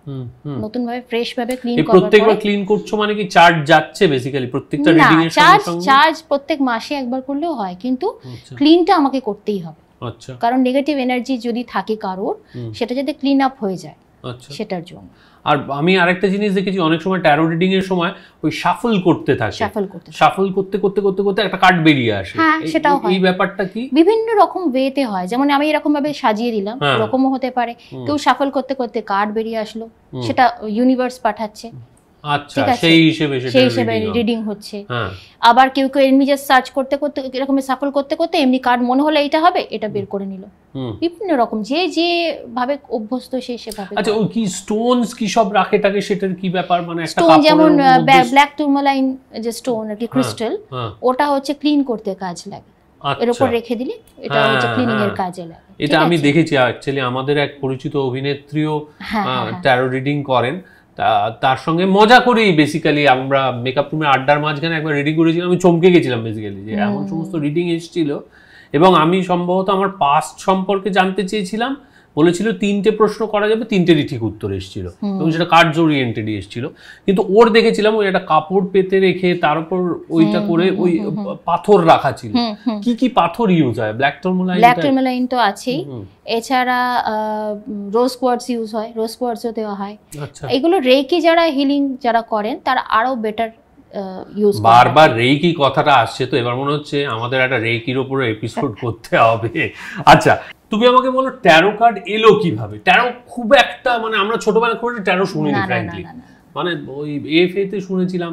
নতুন ভাবে ফ্রেশ ভাবে ক্লিন করতে হয়। প্রত্যেকবার ক্লিন করছো মানে কি চার্জ যাচ্ছে বেসিক্যালি প্রত্যেকটা রিডিং এর সঙ্গে সঙ্গে? চার্জ প্রত্যেক মাসে একবার করলেও হয়, কিন্তু ক্লিনটা আমাকে করতেই হবে। আচ্ছা, কারণ নেগেটিভ এনার্জি যদি থাকে কারোর, সেটা যাতে ক্লিন আপ হয়ে যায়, আচ্ছা, সেটার জন্য। আর আমি আরেকটা জিনিস দেখেছি, অনেক সময় ট্যারো রিডিং এর সময় ওই শাফল করতে থাকে, শাফল করতে করতে করতে করতে একটা কার্ড বেরিয়ে আসে। হ্যাঁ, সেটাও হয়। এই ব্যাপারটা কি? বিভিন্ন রকম ওয়েতে হয়, যেমন আমি এরকম ভাবে সাজিয়ে দিলাম, এরকমও হতে পারে কেউ শাফল করতে করতে কার্ড বেরিয়ে আসলো, সেটা ইউনিভার্স পাঠাচ্ছে। আচ্ছা, সেই হিসেবে রিডিং হচ্ছে। আবার কেউ কেউ এমনি জাস্ট সার্চ করতে করতে এরকম সাফল করতে করতে এমনি কার্ড মনে হলো এইটা হবে, এটা বের করে নিল। বিভিন্ন রকম যে ভাবে অভ্যস্ত সেভাবে। আচ্ছা, ওই কি স্টোনস কি সব রাখে টাকে, সেটার কি ব্যাপার? মানে একটা স্টোন যেমন ব্ল্যাক টুরমালাইন যে স্টোন আর কি, ক্রিস্টাল, ওটা হচ্ছে ক্লিন করতে কাজ লাগে, এর উপর রেখে দিলে এটা হচ্ছে ক্লিনিং এর কাজে লাগে। এটা আমি দেখেছি অ্যাকচুয়ালি, আমাদের এক পরিচিত অভিনেত্রীও ট্যারো রিডিং করেন, তার সঙ্গে মজা করেই বেসিক্যালি আমরা মেকআপ রুমে আড্ডার মাঝখানে একবার রিডিং করেছিলাম। আমি চমকে গেছিলাম বেসিক্যালি যে এমন সমস্ত রিডিং এসেছিল, এবং আমি সম্ভবত আমার পাস্ট সম্পর্কে জানতে চেয়েছিলাম, বলেছিল 3টে প্রশ্ন করা যাবে, 3টেরই ঠিক উত্তর এসেছিল, এবং সেটা কার্ডস ওরিয়েন্টেডই এসেছিল। কিন্তু ওর দেখেছিলাম ওই একটা কাপড় পেতে রেখে তার উপর ওইটা করে ওই পাথর রাখা ছিল। কি কি পাথর ইউজ হয়? ব্ল্যাক টুরমালাইন তো আছেই, এছাড়া রোজ কোয়ার্টজ ইউজ হয়, রোজ কোয়ার্টজও দেওয়া হয়। এগুলো রেকি যারা হিলিং যারা করেন তারা আরো বেটার ইউজ করে। বারবার রেকি কথাটা আসছে, তো এবার মনে হচ্ছে আমাদের একটা রেকির উপরে এপিসোড করতে হবে। আচ্ছা, তুমি আমাকে বলো ট্যারো কার্ড এলো কিভাবে? ট্যারো খুব একটা মানে আমরা ছোটবেলা করে ট্যারো শুনিনি ফ্র্যাঙ্কলি, মানে ওই এফএ তে শুনেছিলাম,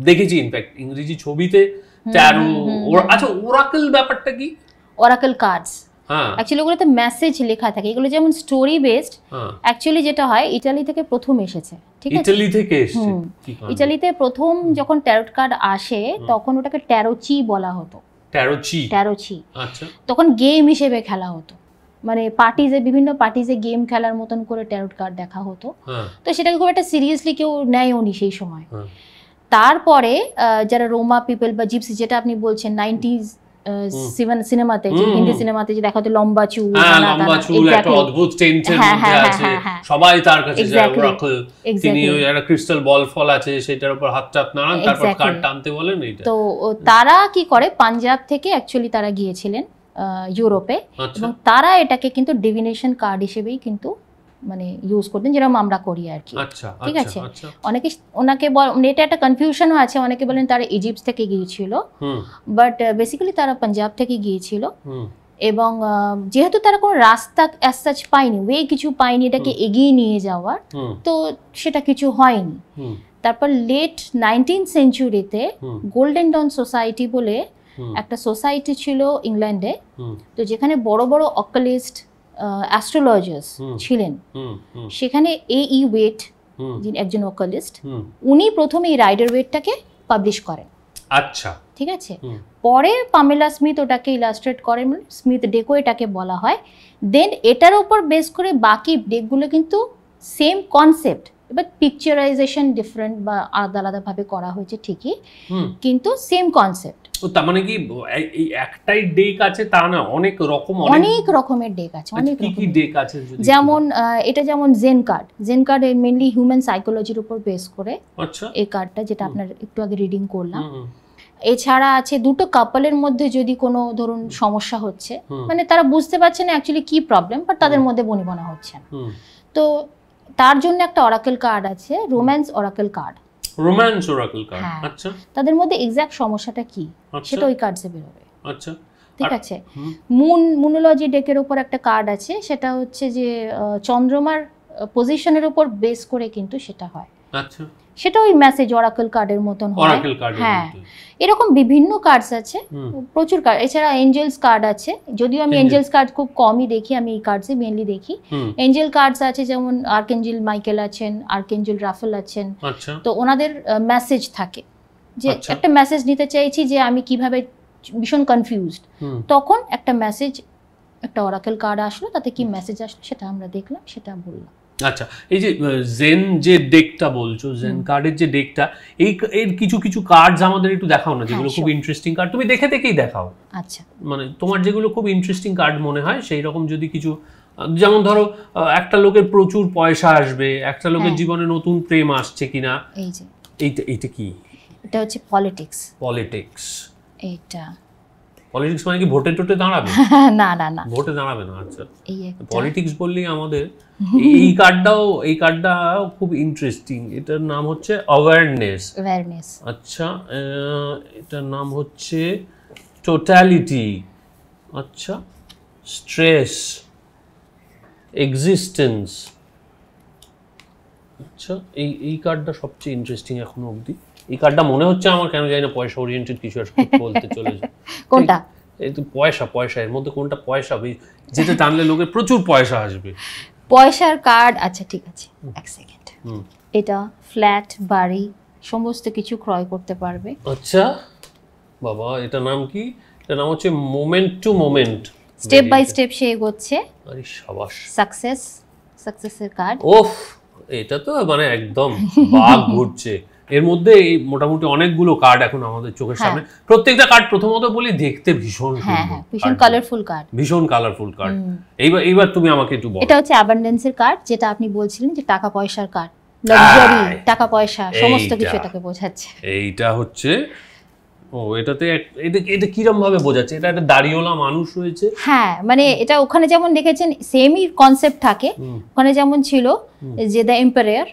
দেখেছি ইনফ্যাক্ট ইংরেজি ছবিতে ট্যারো। আচ্ছা, ওরাকেল ব্যাপারটা কি? ওরাকেল কার্ডস অ্যাকচুয়ালি ওগুলোতে মেসেজ লেখা থাকে, এগুলো যেমন স্টোরি বেসড। অ্যাকচুয়ালি যেটা হয়, ইতালি থেকে প্রথম এসেছে। ঠিক আছে, ইতালি থেকে এসেছে। ইতালিতে প্রথম যখন ট্যারোট কার্ড আসে তখন ওটাকে ট্যারোচি বলা হতো। ট্যারোচি, আচ্ছা। তখন গেম হিসেবে খেলা হতো, মানে বিভিন্ন পার্টিজে গেম খেলার মতন করে ট্যারোট কার্ড দেখা হতো। তো সেটাকে খুব একটা সিরিয়াসলি কেউ নেয়ওনি সেই সময়। তারপরে যারা রোমা পিপল বা জিপসি, যেটা আপনি বলছেন 90s সিনেমাতে, হিন্দি সিনেমাতে যে দেখাতো লম্বা চুল, একটা অদ্ভুত টেন্টের মধ্যে আছে, সবাই তার কাছে যায় ওরাকল, তিনি ওই একটা ক্রিস্টাল বল ফল আছে সেটার উপর হাত টাত নাড়ান, তারপর কার্ড টানতে বলেন। এইটা তো তারা কি করে, পাঞ্জাব থেকে অ্যাকচুয়ালি তারা গিয়েছিলেন ইউরোপে, এবং তারা এটাকে কিন্তু ডিভিনেশন কার্ড হিসেবেই কিন্তু মানে ইউজ করতেন, যেরকম আমরা করি আর কি। ঠিক আছে, অনেকে ওনাকে এটা একটা কনফিউশনও আছে, অনেকে বলেন তারা ইজিপ্ট থেকে গিয়েছিল, বাট বেসিক্যালি তারা পাঞ্জাব থেকে গিয়েছিল। এবং যেহেতু তারা কোনো রাস্তা অ্যাজ সাচ পায়নি, ওয়ে কিছু পায়নি এটাকে এগিয়ে নিয়ে যাওয়ার, তো সেটা কিছু হয়নি। তারপর লেট 19th সেঞ্চুরিতে গোল্ডেন ডন সোসাইটি বলে একটা সোসাইটি ছিল ইংল্যান্ডে, তো যেখানে বড় বড় অকালিস্ট অ্যাস্ট্রোলজার্স ছিলেন, সেখানে এই ওয়েট, যিনি একজন অকালিস্ট, উনি প্রথমে এই রাইডার ওয়েটটাকে পাবলিশ করেন। আচ্ছা, ঠিক আছে, পরে পামেলা স্মিথ ওটাকে ইলাস্ট্রেট করেন, স্মিথ ডেকো এটাকে বলা হয়। দেন এটার উপর বেস করে বাকি ডেকগুলো কিন্তু সেম কনসেপ্ট, এবার পিকচারাইজেশন ডিফারেন্ট বা আলাদা আলাদা ভাবে করা হয়েছে ঠিকই, কিন্তু সেম কনসেপ্ট। তার মানে কি এই একটাই ডেক আছে তা না, অনেক রকমের ডেক আছে, অনেক কি ডেক আছে? যেমন এটা যেমন জেন কার্ড মেইনলি হিউম্যান সাইকোলজির উপর বেস করে। আচ্ছা, এই কার্ডটা যেটা আপনার একটু আগে রিডিং করলাম। এছাড়া আছে দুটো কাপলের মধ্যে যদি কোনো ধরুন সমস্যা হচ্ছে, মানে তারা বুঝতে পারছে না অ্যাকচুয়ালি কি প্রবলেম, বাট তাদের মধ্যে বনিবনা হচ্ছে না, তো তার জন্য একটা অরাকেল কার্ড আছে, রোম্যান্স অরাকেল কার্ড। আচ্ছা, তাদের মধ্যে এক্সাক্ট সমস্যাটা কি সেটা ওই কার্ডসে বেরোবে। আচ্ছা, ঠিক আছে। মুনোলজি ডেকের উপর একটা কার্ড আছে, সেটা হচ্ছে যে চন্দ্রমার পজিশনের উপর বেস করে কিন্তু সেটা হয়। আচ্ছা, সেটা ওই মেসেজ অরাকেল কার্ডের মতন হয়। হ্যাঁ, এরকম বিভিন্ন কার্ডস আছে, প্রচুর কার্ড। এছাড়া এঞ্জেলস কার্ড আছে, যদিও আমি এঞ্জেলস কার্ড খুব কমই দেখি, আমি এই কার্ডসই মেইনলি দেখি। এঞ্জেল কার্ডস আছে, যেমন আর্কেঞ্জেল মাইকেল আছেন, আর্কেঞ্জেল রাফেল আছেন, তো ওনাদের মেসেজ থাকে যে একটা মেসেজ নিতে চাইছি যে আমি কিভাবে ভীষণ কনফিউজড, তখন একটা মেসেজ, একটা অরাকেল কার্ড আসলো, তাতে কি মেসেজ আসলো সেটা আমরা দেখলাম, সেটা বললাম। আচ্ছা, এই যে জেন যে ডেকটা বলছো, জেন কার্ডের যে ডেকটা, এর কিছু কিছু কার্ডস আমাদের একটু দেখাও না, যেগুলো খুব ইন্টারেস্টিং কার্ড, তুমি দেখে দেখেই দেখাও। আচ্ছা, মানে তোমার যেগুলো খুব ইন্টারেস্টিং কার্ড মনে হয় সেই রকম যদি কিছু, যেমন ধরো একটা লোকের প্রচুর পয়সা আসবে, একটা লোকের জীবনে নতুন প্রেম আসছে কিনা। এই যে এইটা কি? এটা হচ্ছে পলিটিক্স। পলিটিক্স, এইটা পলিটিক্স মানে কি ভোটে টোটে দাঁড়াবে? না না না, ভোটে দাঁড়াবে না। আচ্ছা, এই পলিটিক্স বললেই আমাদের এই কার্ডটাও খুব ইন্টারেস্টিং। এটার নাম হচ্ছে অ্যাওয়ারনেস। আচ্ছা, এটার নাম হচ্ছে টোটালিটি। আচ্ছা, স্ট্রেস, এক্সিস্টেন্স। আচ্ছা, এই কার্ডটা সবচেয়ে ইন্টারেস্টিং এখনো অবধি। এই কার্ডটা মনে হচ্ছে আমার, কেন জানি না, পয়সা ওরিয়েন্টেড কিছু একটা বলতে চলেছে। কোনটা? এই তো পয়সা, এর মধ্যে কোনটা পয়সা, যেটা টানলে লোকের প্রচুর পয়সা আসবে। পয়সার কার্ড। আচ্ছা ঠিক আছে, এক সেকেন্ড। এটা ফ্ল্যাট, বাড়ি, সমস্ত কিছু ক্রয় করতে পারবে। আচ্ছা বাবা, এটা নাম কি? এটা নাম হচ্ছে moment to moment, step by step সে এগোচ্ছে। আরে শাবাশ। সাকসেসের কার্ড। ওফ, এটা তো মানে একদম বাঘ ঘুরছে এর মধ্যে। মোটামুটি অনেকগুলো কার্ড এখন আমাদের চোখের সামনে। প্রত্যেকটা কার্ড প্রথমত বলি দেখতে ভীষণ সুন্দর, ভীষণ কালারফুল কার্ড, ভীষণ কালারফুল কার্ড। এইবার তুমি আমাকে একটু বলো। এটা হচ্ছে অ্যাবান্ডেন্সের কার্ড, যেটা আপনি বলছিলেন যে টাকা পয়সার কার্ড, লাক্সারি, টাকা পয়সা সমস্ত কিছু এটাকে বোঝাচ্ছে। এইটা হচ্ছে, ও এটাতে এটা কিরকম ভাবে বোঝাচ্ছে? এটা একটা দাড়িওয়ালা মানুষ রয়েছে। হ্যাঁ, মানে এটা ওখানে যেমন দেখেছেন সেমই কনসেপ্ট থাকে, ওখানে যেমন ছিল যে দ্য এম্পায়ার,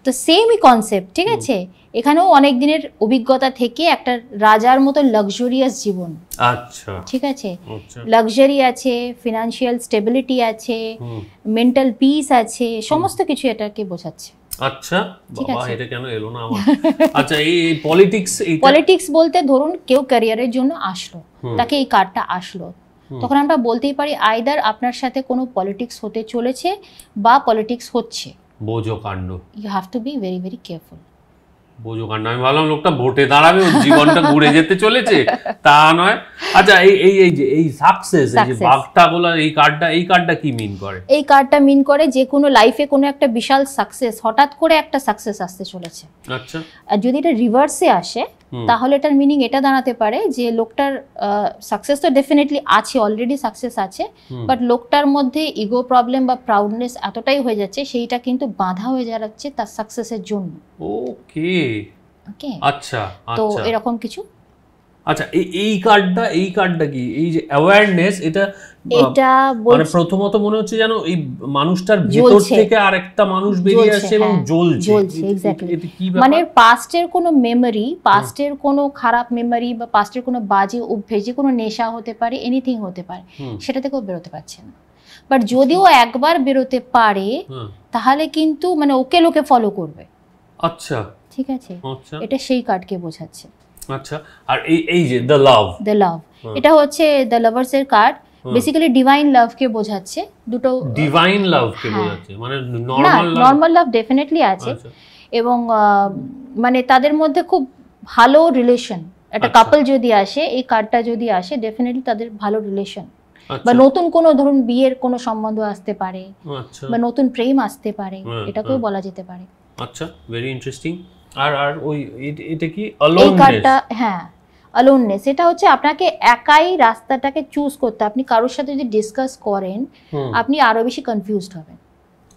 তো সেমই কনসেপ্ট, ঠিক আছে। এখানেও অনেক দিনের অভিজ্ঞতা থেকে একটা রাজার মতো লাক্সারিয়াস জীবন। আচ্ছা, ঠিক আছে, লাক্সারি আছে, ফিনান্সিয়াল স্টেবিলিটি আছে, মেন্টাল পিস আছে, সমস্ত কিছু এটাকে বোঝাচ্ছে। আচ্ছা বাবা, এটা কেন এলো না আমার? আচ্ছা, এই পলিটিক্স বলতে ধরুন কেউ ক্যারিয়ারের জন্য আসলো, তাকে এই কার্ডটা আসলো, তখন আমরা বলতেই পারি আইদার আপনার সাথে কোনো পলিটিক্স হতে চলেছে বা পলিটিক্স হচ্ছে। বোঝো কাণ্ড। You have to be very very careful. বোঝো কাণ্ড। আমি ভাবলাম লোকটা ভোটে দাঁড়াবে, ওর জীবনটা ঘুরে যেতে চলেছে, তা নয়। আচ্ছা, এই সাকসেস, এই যে বাগটাগুলা, এই কার্ডটা কি মিন করে? এই কার্ডটা মিন করে যে কোনো লাইফে কোনো একটা বিশাল সাকসেস, হঠাৎ করে একটা সাকসেস আসতে চলেছে। আচ্ছা, আর যদি এটা রিভার্সে আসে তাহলে এটার মিনিং এটা দাঁড়াতে পারে যে লোকটার সাকসেস তো ডেফিনেটলি আছে, অলরেডি সাকসেস আছে, বাট লোকটার মধ্যে ইগো প্রবলেম বা প্রাউডনেস এতটাই হয়ে যাচ্ছে, সেইটা কিন্তু বাধা হয়ে যাচ্ছে তার সাকসেসের জন্য। ওকে, আচ্ছা, তো এরকম কিছু। আচ্ছা, এই কার্ডটা কি? এই যে অ্যাওয়ারনেস, এটা মানে প্রথমত মনে হচ্ছে যেন এই মানুষটার ভিতর থেকে আরেকটা মানুষ বেরিয়ে আসছে এবং জ্বলছে। এক্স্যাক্টলি, মানে পাস্টের কোনো মেমরি, পাস্টের কোনো খারাপ মেমরি বা পাস্টের কোনো বাজে অভ্যেস, যে কোনো নেশা হতে পারে, এনিথিং হতে পারে, সেটা থেকেও বেরোতে পারছে না। বাট যদিও একবার বেরোতে পারে তাহলে কিন্তু মানে ওকে লোকে ফলো করবে। আচ্ছা, ঠিক আছে, এটা সেই কার্ডকে বোঝাচ্ছে। আচ্ছা, আর এই যে দ্য লাভ, এটা হচ্ছে দ্য লাভার্স এর কার্ড, বেসিক্যালি ডিভাইন লাভ কে বোঝাচ্ছে। দুটো ডিভাইন লাভ কে বোঝাচ্ছে, মানে নরমাল লাভ ডেফিনেটলি আছে, এবং মানে তাদের মধ্যে খুব ভালো রিলেশন। একটা কাপল যদি আসে, এই কার্ডটা যদি আসে, ডেফিনেটলি তাদের ভালো রিলেশন, বা নতুন কোনো ধরুন বিয়ের কোনো সম্বন্ধ আসতে পারে, বা নতুন প্রেম আসতে পারে, এটাকেও বলা যেতে পারে। আচ্ছা, ভেরি ইন্টারেস্টিং। আর ওই এটা কি অ্যালোননেস? এই কার্ডটা, হ্যাঁ, অ্যালোননেস, এটা হচ্ছে আপনাকে একাই রাস্তাটাকে চুজ করতে। আপনি কারোর সাথে যদি ডিসকাস করেন, আপনি আরো বেশি কনফিউজড হবেন।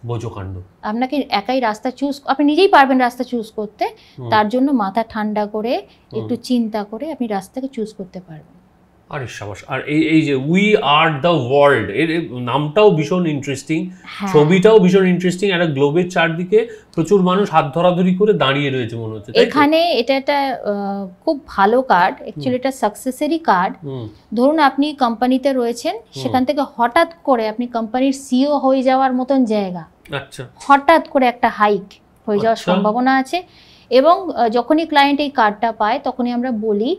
বোঝো কাণ্ড। আপনাকে একাই রাস্তা চুজ, আপনি নিজেই পারবেন রাস্তা চুজ করতে, তার জন্য মাথা ঠান্ডা করে একটু চিন্তা করে আপনি রাস্তাকে চুজ করতে পারবেন। আরে শাবাশ। আর এই যে উই আর দ্য ওয়ার্ল্ড, এর নামটাও ভীষণ ইন্টারেস্টিং, ছবিটাও ভীষণ ইন্টারেস্টিং। একটা গ্লোবের চারদিকে প্রচুর মানুষ হাত ধরাধরি করে দাঁড়িয়ে রয়েছে মনে হচ্ছে। এখানে এটা একটা খুব ভালো কার্ড, অ্যাকচুয়ালি এটা সাকসেসেরই কার্ড। ধরুন আপনি কোম্পানিতে রয়েছেন, সেখান থেকে হঠাৎ করে আপনি কোম্পানির সিইও হয়ে যাওয়ার মতন জায়গা, আচ্ছা, হঠাৎ করে একটা হাইক হয়ে যাওয়ার সম্ভাবনা আছে। এবং যখনই ক্লায়েন্ট এই কার্ডটা পায়, তখনই আমরা বলি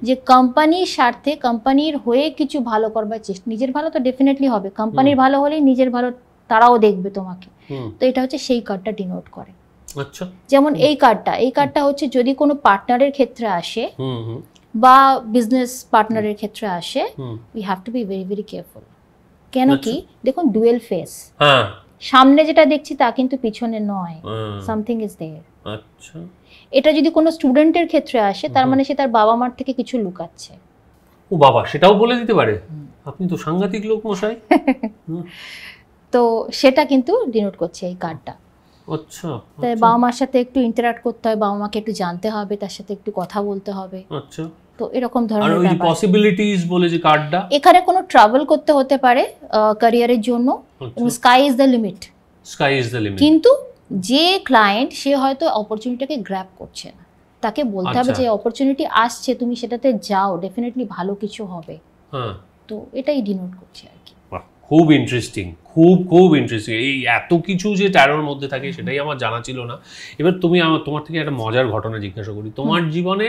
যে কোম্পানির স্বার্থে, কোম্পানির হয়ে কিছু ভালো করবার চেষ্টা। নিজের ভালো তো ডেফিনেটলি হবে, কোম্পানির ভালো হলেই নিজের ভালো তারাও দেখবে তোমাকে। তো এটা হচ্ছে সেই কার্ডটা ডিনোট করে। আচ্ছা, যেমন এই কার্ডটা হচ্ছে যদি কোনো পার্টনারের ক্ষেত্রে আসে বা বিজনেস পার্টনারের ক্ষেত্রে আসে, we have to be very very careful. কেন কি, দেখুন ডুয়েল ফেস, সামনে যেটা দেখছি তা কিন্তু পিছনে নয়, সামথিং ইজ দেয়ার। আচ্ছা, এটা যদি কোনো স্টুডেন্টের ক্ষেত্রে আসে, তার মানে সে তার বাবা মার থেকে কিছু লুকাচ্ছে। ও বাবা, সেটাও বলে দিতে পারে? আপনি তো সাংঘাতিক লোক মশাই। তো সেটা কিন্তু ডিনোট করছে এই কার্ডটা। আচ্ছা, তাই বাবা মার সাথে একটু ইন্টারঅ্যাক্ট করতে হয়, বাবা মাকে একটু জানতে হবে, তার সাথে একটু কথা বলতে হবে। আচ্ছা, তো এরকম ধরনের আর ওই যে পসিবিলিটিস বলে যে কার্ডটা, এখানে কোনো ট্রাভেল করতে হতে পারে ক্যারিয়ারের জন্য, sky is the limit. Sky is the limit. কিন্তু যে ক্লায়েন্ট, সে হয়তো অপরচুনিটিটাকে গ্র্যাব করছে না, তাকে বলতে হবে যে অপরচুনিটি আসছে, তুমি সেটাতে যাও, ডেফিনেটলি ভালো কিছু হবে। তো এটাই ডিনোট করছে আর কি। খুব ইন্টারেস্টিং, খুব খুব ইন্টারেস্টিং। এই এত কিছু যে ট্যারোর মধ্যে থাকে সেটাই আমার জানা ছিল না। এবার তোমার থেকে একটা মজার ঘটনা জিজ্ঞাসা করি। তোমার জীবনে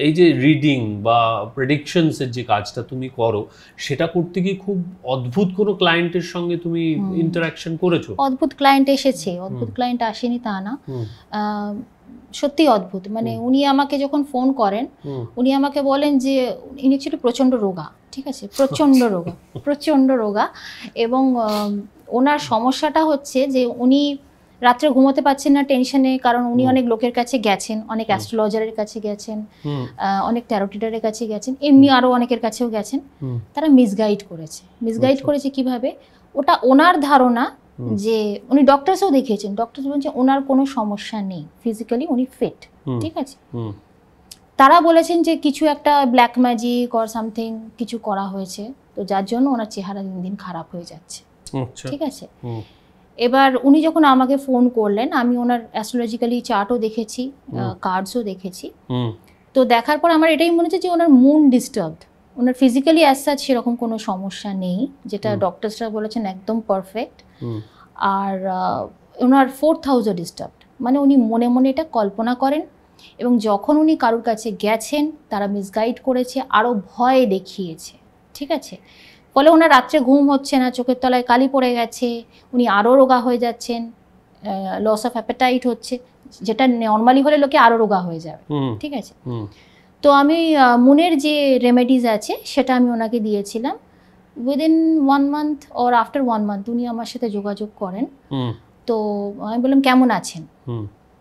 এই যে রিডিং বা প্রেডিকশনসের যে কাজটা তুমি করো, সেটা করতে গিয়ে খুব অদ্ভুত কোনো ক্লায়েন্টের সঙ্গে তুমি ইন্টারাকশন করেছো? অদ্ভুত ক্লায়েন্ট এসেছে, অদ্ভুত ক্লায়েন্ট আসেনি তা না, সত্যি অদ্ভুত। মানে উনি আমাকে যখন ফোন করেন, উনি আমাকে বলেন যে ইনি ছিল প্রচণ্ড রোগা, ঠিক আছে, প্রচণ্ড রোগা, এবং ওনার সমস্যাটা হচ্ছে যে উনি রাত্রে ঘুমোতে পারছেন না টেনশনে, কারণ উনি অনেক লোকের কাছে গেছেন, অনেক অ্যাস্ট্রোলজারের কাছে গেছেন, অনেক ট্যারোটিডারের কাছে গেছেন, এমনি আরও অনেকের কাছেও গেছেন। তারা মিসগাইড করেছে কিভাবে, ওটা ওনার ধারণা যে উনি ডক্টরসও দেখিয়েছেন, ডক্টর বলছেন ওনার কোনো সমস্যা নেই, ফিজিক্যালি উনি ফিট, ঠিক আছে। তারা বলেছেন যে কিছু একটা ব্ল্যাক ম্যাজিক অর সামথিং কিছু করা হয়েছে, তো যার জন্য ওনার চেহারা দিন দিন খারাপ হয়ে যাচ্ছে, ঠিক আছে। এবার উনি যখন আমাকে ফোন করলেন, আমি ওনার অ্যাস্ট্রোলজিক্যালি চার্টও দেখেছি, কার্ডসও দেখেছি। তো দেখার পর আমার এটাই মনে হচ্ছে যে ওনার মুন ডিস্টার্বড, ওনার ফিজিক্যালি অ্যাজ সাচ সেরকম কোনো সমস্যা নেই, যেটা ডক্টরসরা বলেছেন একদম পারফেক্ট। আর ওনার 4th হাউসও ডিস্টার্বড, মানে উনি মনে মনে এটা কল্পনা করেন, এবং যখন উনি কারোর কাছে গেছেন তারা মিসগাইড করেছে, আরও ভয় দেখিয়েছে, ঠিক আছে। ফলে ওনার রাত্রে ঘুম হচ্ছে না, চোখের তলায় কালি পড়ে গেছে, উনি আরও রোগা হয়ে যাচ্ছেন, লস অফ অ্যাপেটাইট হচ্ছে, যেটা নর্মালি হলে লোকে আরও রোগা হয়ে যাবে, ঠিক আছে। তো আমি মুনের যে রেমেডিজ আছে সেটা আমি ওনাকে দিয়েছিলাম। Within 1 month or after 1 month উনি আমার সাথে যোগাযোগ করেন। তো আমি বললাম কেমন আছেন,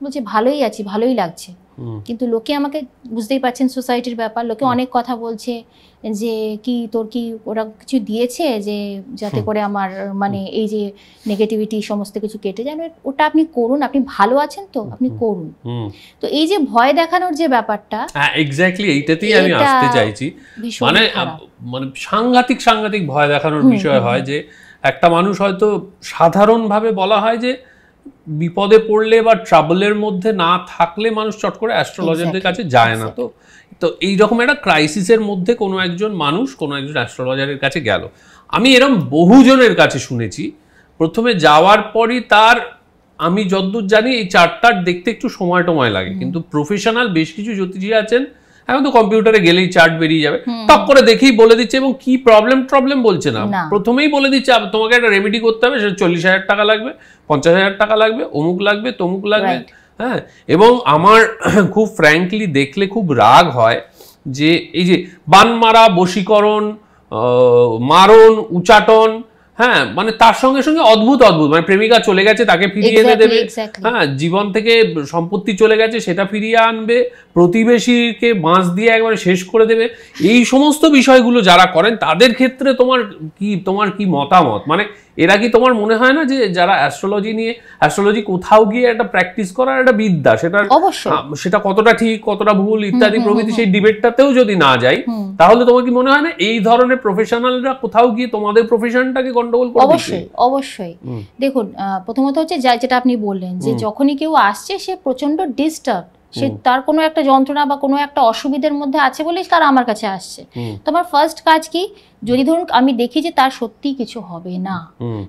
বলছে ভালোই আছি, ভালোই লাগছে, কিন্তু লোকে আমাকে, বুঝতেই পারছেন সোসাইটির ব্যাপার, লোকে অনেক কথা বলছে যে কি তোর কি ওরা কিছু দিয়েছে যে যাতে করে আমার মানে এই যে নেগেটিভিটি সমস্ত কিছু কেটে যায়, ওটা আপনি করুন, আপনি ভালো আছেন তো আপনি করুন। তো এই যে ভয় দেখানোর যে ব্যাপারটা, এক্স্যাক্টলি এইটাতেই আমি আসতে চাইছি। মানে সাংঘাতিক ভয় দেখানোর বিষয় হয় যে একটা মানুষ হয়তো সাধারণভাবে বলা হয় যে বিপদে পড়লে বা ট্রাবলের মধ্যে না থাকলে মানুষ চট করে অ্যাস্ট্রোলজারদের কাছে যায় না। তো এইরকম একটা ক্রাইসিসের মধ্যে কোনো একজন অ্যাস্ট্রোলজারের কাছে গেল। আমি এরকম বহুজনের কাছে শুনেছি, প্রথমে যাওয়ার পরই তার, আমি যতদূর জানি এই চার্টটার দেখতে একটু সময় লাগে, কিন্তু প্রফেশনাল বেশ কিছু জ্যোতিষী আছেন, এখন তো কম্পিউটারে গেলেই চার্ট বেরিয়ে যাবে, টপ করে দেখেই বলে দিচ্ছে, এবং কি প্রবলেম বলছে না, প্রথমেই বলে দিচ্ছে তোমাকে একটা রেমেডি করতে হবে, সেটা 40,000 টাকা লাগবে, 50,000 টাকা লাগবে, অমুক লাগবে, তমুক লাগবে। হ্যাঁ, এবং আমার খুব ফ্র্যাঙ্কলি দেখলে খুব রাগ হয় যে এই যে বান মারা, বশীকরণ, মারণ, উচাটন, হ্যাঁ, মানে তার সঙ্গে সঙ্গে অদ্ভুত মানে প্রেমিকা চলে গেছে তাকে ফিরিয়ে এনে দেবে, হ্যাঁ, জীবন থেকে সম্পত্তি চলে গেছে সেটা ফিরিয়ে আনবে, প্রতিবেশীকে বাঁশ দিয়ে একবারে শেষ করে দেবে। এই সমস্ত বিষয়গুলো যারা করেন তাদের ক্ষেত্রে তোমার কি মতামত? মানে এরা কি, তোমার মনে হয় না যে যারা অ্যাস্ট্রোলজি কোথাও গিয়ে একটা প্র্যাকটিস করার একটা বিদ্যা, সেটা কতটা ঠিক কতটা ভুল ইত্যাদি প্রভৃতি, সেই ডিবেটটাতেও যদি না যাই, তাহলে তোমার কি মনে হয় না এই ধরনের প্রফেশনালরা কোথাও গিয়ে তোমাদের প্রফেশনটাকে গন্ডগোল করে? অবশ্যই। দেখুন, প্রথমত হচ্ছে যেটা আপনি বললেন যে যখনই কেউ আসছে সে প্রচন্ড ডিস্টার্ব, সে তার কোনো একটা যন্ত্রণা বা কোনো একটা অসুবিধার মধ্যে আছে বলেই তারা আমার কাছে আসছে। তো আমার ফার্স্ট কাজ কি, যদি ধরুন আমি দেখি যে তার সত্যি কিছু হবে না,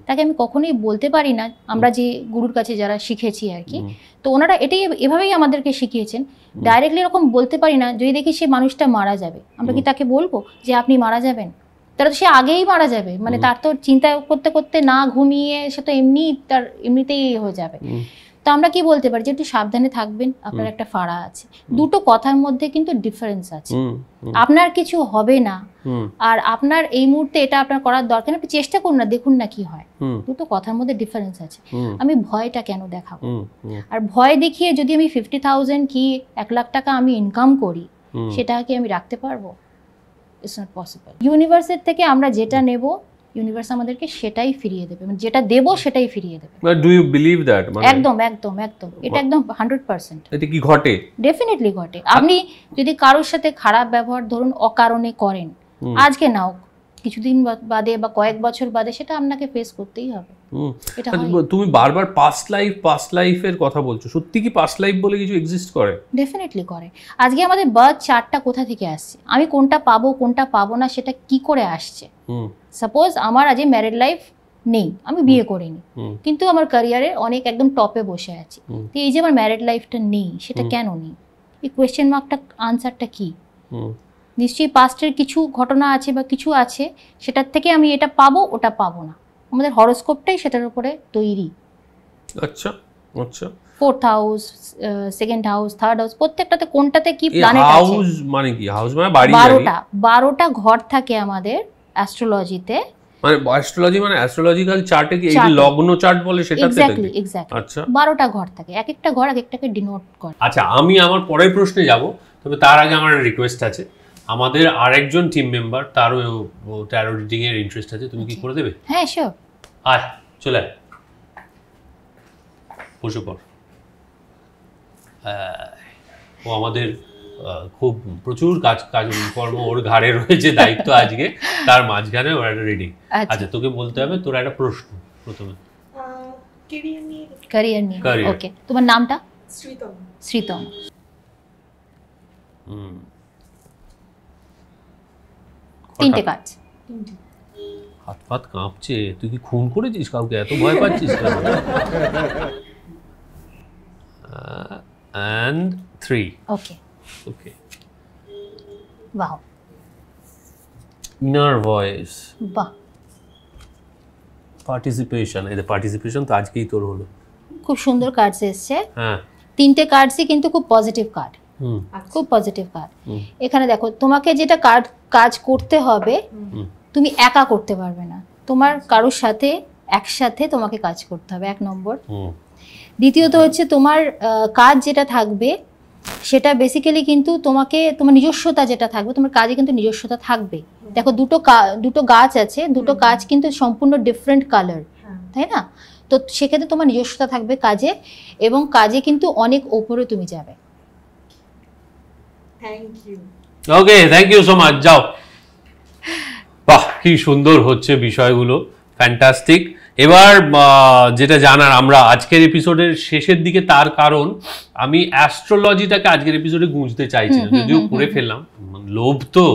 তাকে আমি কখনোই বলতে পারি না, আমরা যে গুরুর কাছে যারা শিখেছি আর কি, তো ওনারা এভাবেই আমাদেরকে শিখিয়েছেন, ডাইরেক্টলি এরকম বলতে পারি না। যদি দেখি সে মানুষটা মারা যাবে, আমরা কি তাকে বলবো যে আপনি মারা যাবেন? তারা তো সে আগেই মারা যাবে, মানে তার তো চিন্তা করতে করতে না ঘুমিয়ে সে তো এমনিতেই হয়ে যাবে। তো আমরা কি বলতে পারি যে একটু সাবধানে থাকবেন, আপনার একটা ফাড়া আছে। দুটো কথার মধ্যে কিন্তু ডিফারেন্স আছে। আপনার কিছু হবে না আর আপনার এই মুহূর্তে এটা আপনার করার দরকার, আপনি চেষ্টা করুন না, দেখুন না কি হয়। দুটো কথার মধ্যে ডিফারেন্স আছে। আমি ভয়টা কেন দেখাবো? আর ভয় দেখিয়ে যদি আমি 50,000 কি 1 লাখ টাকা আমি ইনকাম করি, সেটা কি আমি রাখতে পারবো? It's not possible. ইউনিভার্সের থেকে আমরা যেটা নেব, ইউনিভার্স আমাদেরকে সেটাই ফিরিয়ে দেবে, মানে যেটা দেব সেটাই ফিরিয়ে দেবে। But do you believe that? একদম একদম একদম, এটা একদম 100%। এটা কি ঘটে? ডেফিনেটলি ঘটে। আপনি যদি কারোর সাথে খারাপ ব্যবহার ধরুন অকারণে করেন, আজকে নাও কিছুদিন বাদে বা কয়েক বছর বাদে সেটা আপনাকে ফেস করতেই হবে। এটা তুমি বারবার পাস্ট লাইফের কথা বলছো, সত্যি কি পাস্ট লাইফ বলে কিছু এক্সিস্ট করে? ডেফিনেটলি করে। আজকে আমাদের বার্থ চার্টটা কোথা থেকে আসছে, আমি কোনটা পাবো কোনটা পাবো না সেটা কি করে আসছে। সাপোজ আমার আজ ম্যারিড লাইফ নেই, আমি বিয়ে করিনি, কিন্তু আমার ক্যারিয়ারে অনেক একদম টপে বসে আছি, তো এই যে আমার ম্যারিড লাইফটা নেই, সেটা কেন নেই? এই কোয়েশ্চেন মার্কটা আনসারটা কি? নিশ্চয়ই পাস্টের কিছু ঘটনা আছে বা কিছু আছে, সেটার থেকে আমি এটা পাবো ওটা পাবো না। আমাদের হরোস্কোপটাই সেটার উপরে তৈরি। আচ্ছা আচ্ছা। 4th house, 2nd house, 3rd house, প্রত্যেকটাতে কোনটাতে কি প্ল্যানেট আছে। হাউস মানে কি? হাউস মানে বাড়ি। 12টা ঘর থাকে আমাদের অ্যাস্ট্রোলজিতে। মানে অ্যাস্ট্রোলজি মানে অ্যাস্ট্রোলজিক্যাল চার্টে কি এই লগ্ন চার্ট বলে সেটাতে? এক্স্যাক্টলি। আচ্ছা, 12টা ঘর থাকে, এক একটা ঘর এক একটাকে ডিনোট করে। আচ্ছা, আমি আমার পরের প্রশ্নে যাব, তবে তার আগে আমার রিকোয়েস্ট আছে। আমাদের আরেকজন টিম মেম্বার, তারও ট্যারো রিডিং এর ইন্টারেস্ট আছে, তুমি কি করে দেবে? হ্যাঁ শিওর। আয় চলে আয়, বসে পড়। ও আমাদের খুব প্রচুর কর্ম ওর ঘাড়ে রয়েছে, দায়িত্ব আজকে, তার মাঝখানে ওর একটা রিডিং। আচ্ছা, তোকে বলতে হবে তোর একটা প্রশ্ন প্রথমে। ক্যারিয়ার নিয়ে। ওকে, তোমার নামটা? শ্রীতম। শ্রীতম। তিনটে কাজ। হাত ফাত কাঁপছে, তুই কি খুন করেছিস কাউকে? এত ভয় পাচ্ছিস কেন? and 3. Okay. Wow. Inner voice. বাহ। পার্টিসিপেশন। এই পার্টিসিপেশন তো আজকেই তোর হলো। খুব সুন্দর কার্ডস এসছে। হ্যাঁ, তিনটে কার্ডসই কিন্তু খুব পজিটিভ কার্ড। খুব পজিটিভ কার্ড। এখানে দেখো, তোমাকে যেটা কাজ করতে হবে, তুমি একা করতে পারবে না, তোমার কারোর সাথে একসাথে তোমাকে কাজ করতে হবে, 1 নম্বর। দ্বিতীয়ত হচ্ছে তোমার কাজ যেটা থাকবে সেটা বেসিক্যালি কিন্তু তোমাকে, তোমার নিজস্বতা যেটা থাকবে, তোমার কাজে কিন্তু নিজস্বতা থাকবে। দেখো, দুটো গাছ আছে, দুটো গাছ কিন্তু সম্পূর্ণ ডিফারেন্ট কালার, তাই না? তো সেক্ষেত্রে তোমার নিজস্বতা থাকবে কাজে, এবং কাজে কিন্তু অনেক ওপরে তুমি যাবে। ওকে, থ্যাংক ইউ সো মাচ। যাও। বাহ, কি সুন্দর হচ্ছে বিষয়গুলো, ফ্যান্টাস্টিক। এবার যেটা জানার, আমরা আজকের এপিসোডের শেষের দিকে, তার কারণ আমি অ্যাস্ট্রোলজিটাকে আজকের এপিসোডে গুঁজতে চাইছি না, যদিও করে ফেললাম। লোভ তো,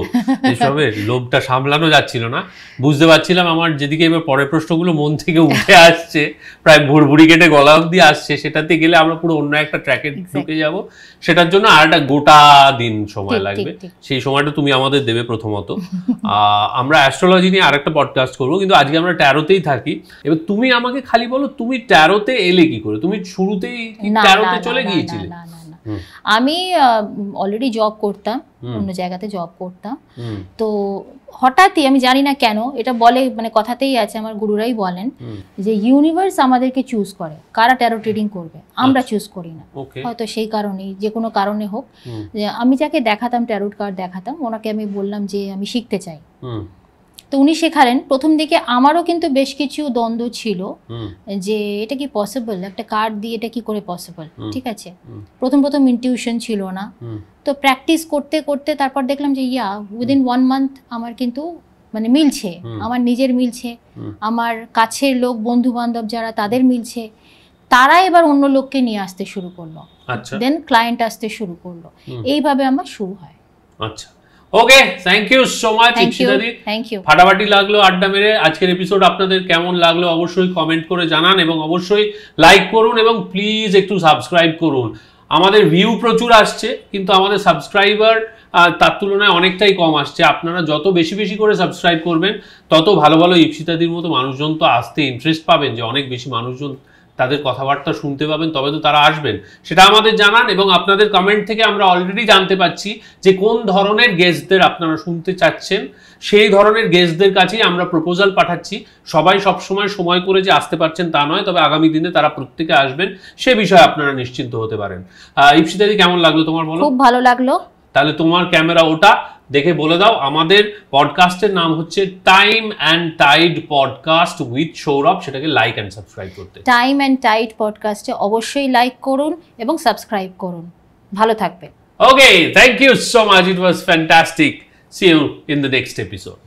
এসবের লোভটা সামলানো যাচ্ছিল না। বুঝতে পারছিলাম আমার যেদিকে এবার পরের প্রশ্নগুলো মন থেকে উঠে আসছে, প্রায় ভুড়ভুড়ি কেটে গলা অব্দি আসছে, সেটাতে গেলে আমরা পুরো অন্য একটা ট্র্যাকে ঢুকে যাব। সেটার জন্য আর একটা গোটা দিন সময় লাগবে, সেই সময়টা তুমি আমাদের দেবে। প্রথমত আমরা অ্যাস্ট্রোলজি নিয়ে আরেকটা পডকাস্ট করবো, কিন্তু আজকে আমরা ট্যারোতেই থাকি। এবার তুমি আমাকে খালি বলো, তুমি ট্যারোতে এলে কি করে? তুমি শুরুতেই ট্যারোতে চলে গিয়েছিলে? আমি অলরেডি জব করতাম, অন্য জায়গাতে জব করতাম। তো হঠাৎই, আমি জানি না কেন, এটা বলে, মানে কথাতেই আছে, আমার গুরুরাই বলেন যে ইউনিভার্স আমাদেরকে চুজ করে কারা ট্যারো ট্রেডিং করবে, আমরা চুজ করি না। হয়তো সেই কারণেই, যে কোনো কারণে হোক, যে আমি যাকে দেখাতাম, ট্যারোট কার্ড দেখাতাম, ওনাকে আমি বললাম যে আমি শিখতে চাই। তো উনি শেখালেন। প্রথম দিকে আমারও কিন্তু বেশ কিছু দ্বন্দ্ব ছিল যে এটা কি পসিবল, একটা কার্ড দিয়ে এটা কি করে পসিবল, ঠিক আছে। প্রথম ইনটিউশন ছিল না। তো প্র্যাকটিস করতে করতে তারপর দেখলাম যে উইদিন 1 মান্থ আমার কিন্তু মানে মিলছে, আমার নিজের মিলছে, আমার কাছের লোক, বন্ধু বান্ধব যারা, তাদের মিলছে। তারা এবার অন্য লোককে নিয়ে আসতে শুরু করলো, দেন ক্লায়েন্ট আসতে শুরু করলো। এইভাবে আমার শুরু হয়। আচ্ছা, okay, thank you so much ইপসিতাদি। Thank you. ফাটাফাটি লাগলো আড্ডা মেরে। আজকের এপিসোড আপনাদের কেমন লাগলো অবশ্যই কমেন্ট করে জানান, এবং অবশ্যই লাইক করুন, এবং প্লিজ একটু সাবস্ক্রাইব করুন। আমাদের ভিউ প্রচুর আসছে, কিন্তু আমাদের সাবস্ক্রাইবার তার তুলনায় অনেকটাই কম আসছে। আপনারা যত বেশি বেশি করে সাবস্ক্রাইব করবেন, তত ভালো ভালো ইপসিতাদির মতো মানুষজন তো আসতে ইন্টারেস্ট পাবেন, যে অনেক বেশি মানুষজন তাদের কথাবার্তা শুনতে পাবেন, তবে তো তারা আসবেন। সেটা আমাদের জানান, এবং আপনাদের কমেন্ট থেকে আমরা অলরেডি জানতে পাচ্ছি যে কোন ধরনের গেস্টদের আপনারা শুনতে চাচ্ছেন। সেই ধরনের গেস্টদের কাছেই আমরা প্রপোজাল পাঠাচ্ছি। সবাই সবসময় সময় করে যে আসতে পারছেন তা নয়, তবে আগামী দিনে তারা প্রত্যেকে আসবেন, সে বিষয়ে আপনারা নিশ্চিন্ত হতে পারেন। ইপসিতাদি, কেমন লাগলো তোমার, বলো? খুব ভালো লাগলো। তাহলে তোমার ক্যামেরা ওটা দেখে বলে দাও। আমাদের পডকাস্টের নাম হচ্ছে Time and Tide podcast with Sourav, সেটাকে লাইক অ্যান্ড সাবস্ক্রাইব করতে। টাইম অ্যান্ড টাইড পডকাস্টে অবশ্যই লাইক করুন এবং সাবস্ক্রাইব করুন। ভালো থাকবেন। Okay, thank you so much, it was fantastic. See you in the next episode.